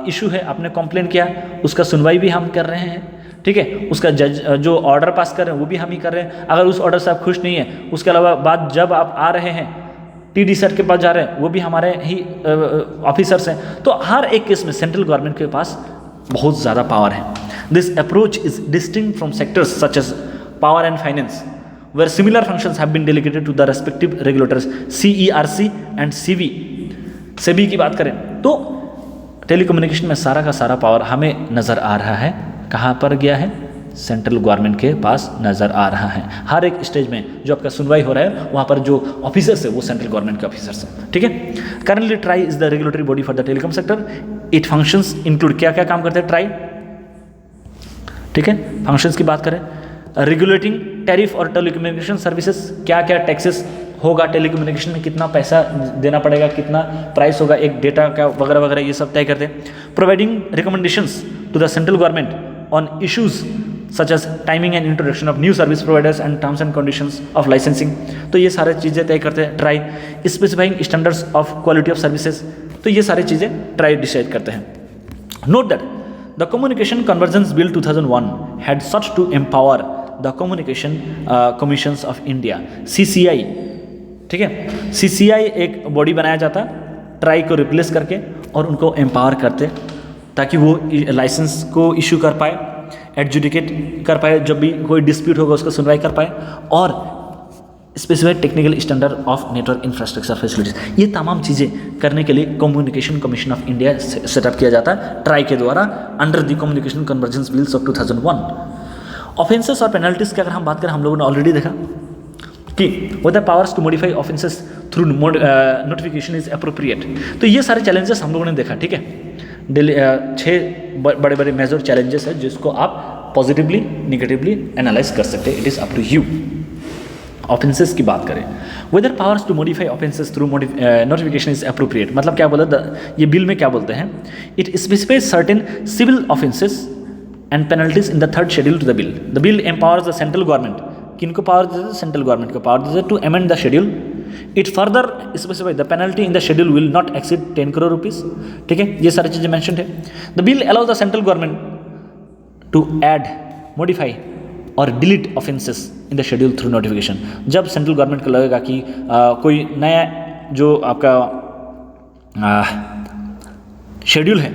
इशू है, आपने कंप्लेंट किया, उसका सुनवाई भी हम कर रहे हैं, ठीक है। उसका जज जो ऑर्डर पास कर रहे हैं वो भी हम ही कर रहे हैं। अगर उस ऑर्डर से आप खुश नहीं है, उसके अलावा बाद जब आप आ रहे हैं टीडी सेट के पास जा रहे हैं, वो भी हमारे ही ऑफिसर्स हैं। तो हर एक केस में सेंट्रल गवर्नमेंट के पास बहुत ज़्यादा पावर है। This approach is distinct from sectors such as power and finance where similar functions have been delegated to the respective regulators CERC and SEBI। SEBI की बात करें तो टेलीकम्युनिकेशन में सारा का सारा पावर हमें नज़र आ रहा है। कहाँ पर गया है? सेंट्रल गवर्नमेंट के पास नज़र आ रहा है। हर एक स्टेज में जो आपका सुनवाई हो रहा है, वहाँ पर जो ऑफिसर्स है वो सेंट्रल गवर्नमेंट के ऑफिसर्स हैं, ठीक है। Currently try is the regulatory body for the telecom sector. It functions include, क्या क्या काम करते हैं ट्राई, ठीक है। फंक्शंस की बात करें, रेगुलेटिंग टैरिफ और टेलीकम्युनिकेशन सर्विसेज, क्या क्या टैक्सेस होगा टेलीकम्युनिकेशन में, कितना पैसा देना पड़ेगा, कितना प्राइस होगा, एक डेटा का वगैरह वगैरह, ये सब तय करते हैं। Providing recommendations to the central government on issues such as timing and introduction of new service providers and terms and conditions of licensing। तो ये सारे चीज़ें तय करते हैं try. Specifying standards of quality of services, तो ये सारी चीज़ें ट्राई डिसाइड करते हैं। Note that the communication convergence bill 2001 had sought to empower the communication commissions of India, CCI, ठीक है। CCI एक बॉडी बनाया जाता ट्राई को रिप्लेस करके, और उनको एम्पावर करते ताकि वो लाइसेंस को इशू कर पाए, एडजुडिकेट कर पाए, जब भी कोई डिस्प्यूट होगा उसका सुनवाई कर पाए, और specified technical standard of network infrastructure facilities. ये तमाम चीज़ें करने के लिए communication commission of India setup किया जाता है ट्राई के द्वारा under the communication convergence bills of 2001। Offences और पेनल्टीज की अगर हम बात करें, हम लोगों ने ऑलरेडी देखा कि whether powers to modify offences through notification is appropriate. तो ये सारे चैलेंजेस हम लोगों ने देखा, ठीक है। 6 बड़े बड़े मेजर चैलेंजेस हैं जिसको आप पॉजिटिवली निगेटिवली एनालाइज कर सकते हैं। It is up to you. Offences की बात करें, whether powers to modify offences through notification is appropriate, मतलब क्या बोला ये बिल में क्या बोलते हैं? It specifies certain civil offences and penalties in the 3rd schedule to the bill. The bill empowers the central government, किनको पावर देते हैं? सेंट्रल गवर्नमेंट को पावर देते हैं to amend the schedule. It further specify the penalty in the schedule will not exceed 10 crore rupees, ठीक है। ये सारी चीज़ें मेंशन है। The bill allows the central government to add, modify और delete offences in the schedule through notification. जब central government को लगेगा कि कोई नया जो आपका शेड्यूल है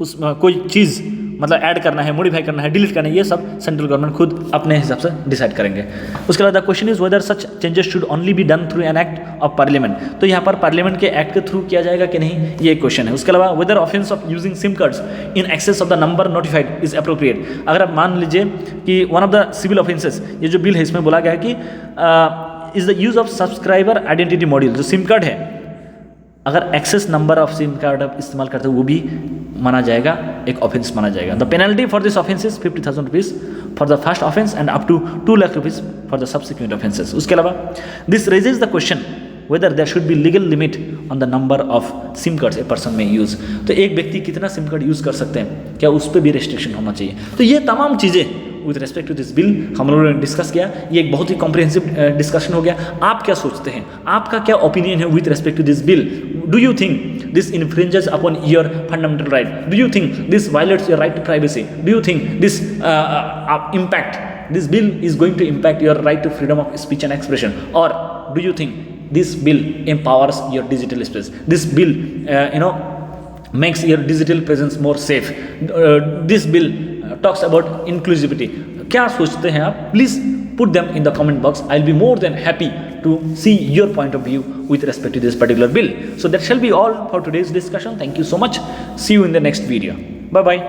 उसमें कोई चीज़ मतलब ऐड करना है, मॉडिफाई करना है, डिलीट करना है, ये सब सेंट्रल गवर्नमेंट खुद अपने हिसाब से डिसाइड करेंगे। उसके बाद the question is whether such changes should only be done through an act of parliament. तो यहाँ पर पार्लियामेंट के एक्ट के थ्रू किया जाएगा कि नहीं, ये एक क्वेश्चन है। उसके अलावा whether offence of using SIM cards in excess of the number notified is appropriate. अगर आप मान लीजिए कि one of the civil offences, ये जो बिल है इसमें बोला गया है कि is the use of subscriber identity module, जो सिम कार्ड है अगर excess number of SIM card आप इस्तेमाल करते हो वो भी माना जाएगा, एक ऑफेंस माना जाएगा। The penalty for this offence is 50,000 rupees for the first offence and up to 2 lakh rupees for the subsequent offences. उसके अलावा this raises the question whether there should be legal limit on the number of SIM cards a person may use. तो एक व्यक्ति कितना SIM card use कर सकते हैं, क्या उस पर भी रेस्ट्रिक्शन होना चाहिए। तो ये तमाम चीज़ें with respect to this bill हम लोगों ने डिस्कस किया। ये एक बहुत ही कॉम्प्रिहेंसिव डिस्कशन हो गया। आप क्या सोचते हैं, आपका क्या ओपिनियन है with respect to this bill? Do you think this infringes upon your fundamental right? Do you think this violates your right to privacy? Do you think this this bill is going to impact your right to freedom of speech and expression? Or do you think this bill empowers your digital space? This bill makes your digital presence more safe? This bill talks about inclusivity. क्या सोचते हैं आप? Please put them in the comment box. I'll be more than happy to see your point of view with respect to this particular bill. So that shall be all for today's discussion. Thank you so much. See you in the next video. Bye bye.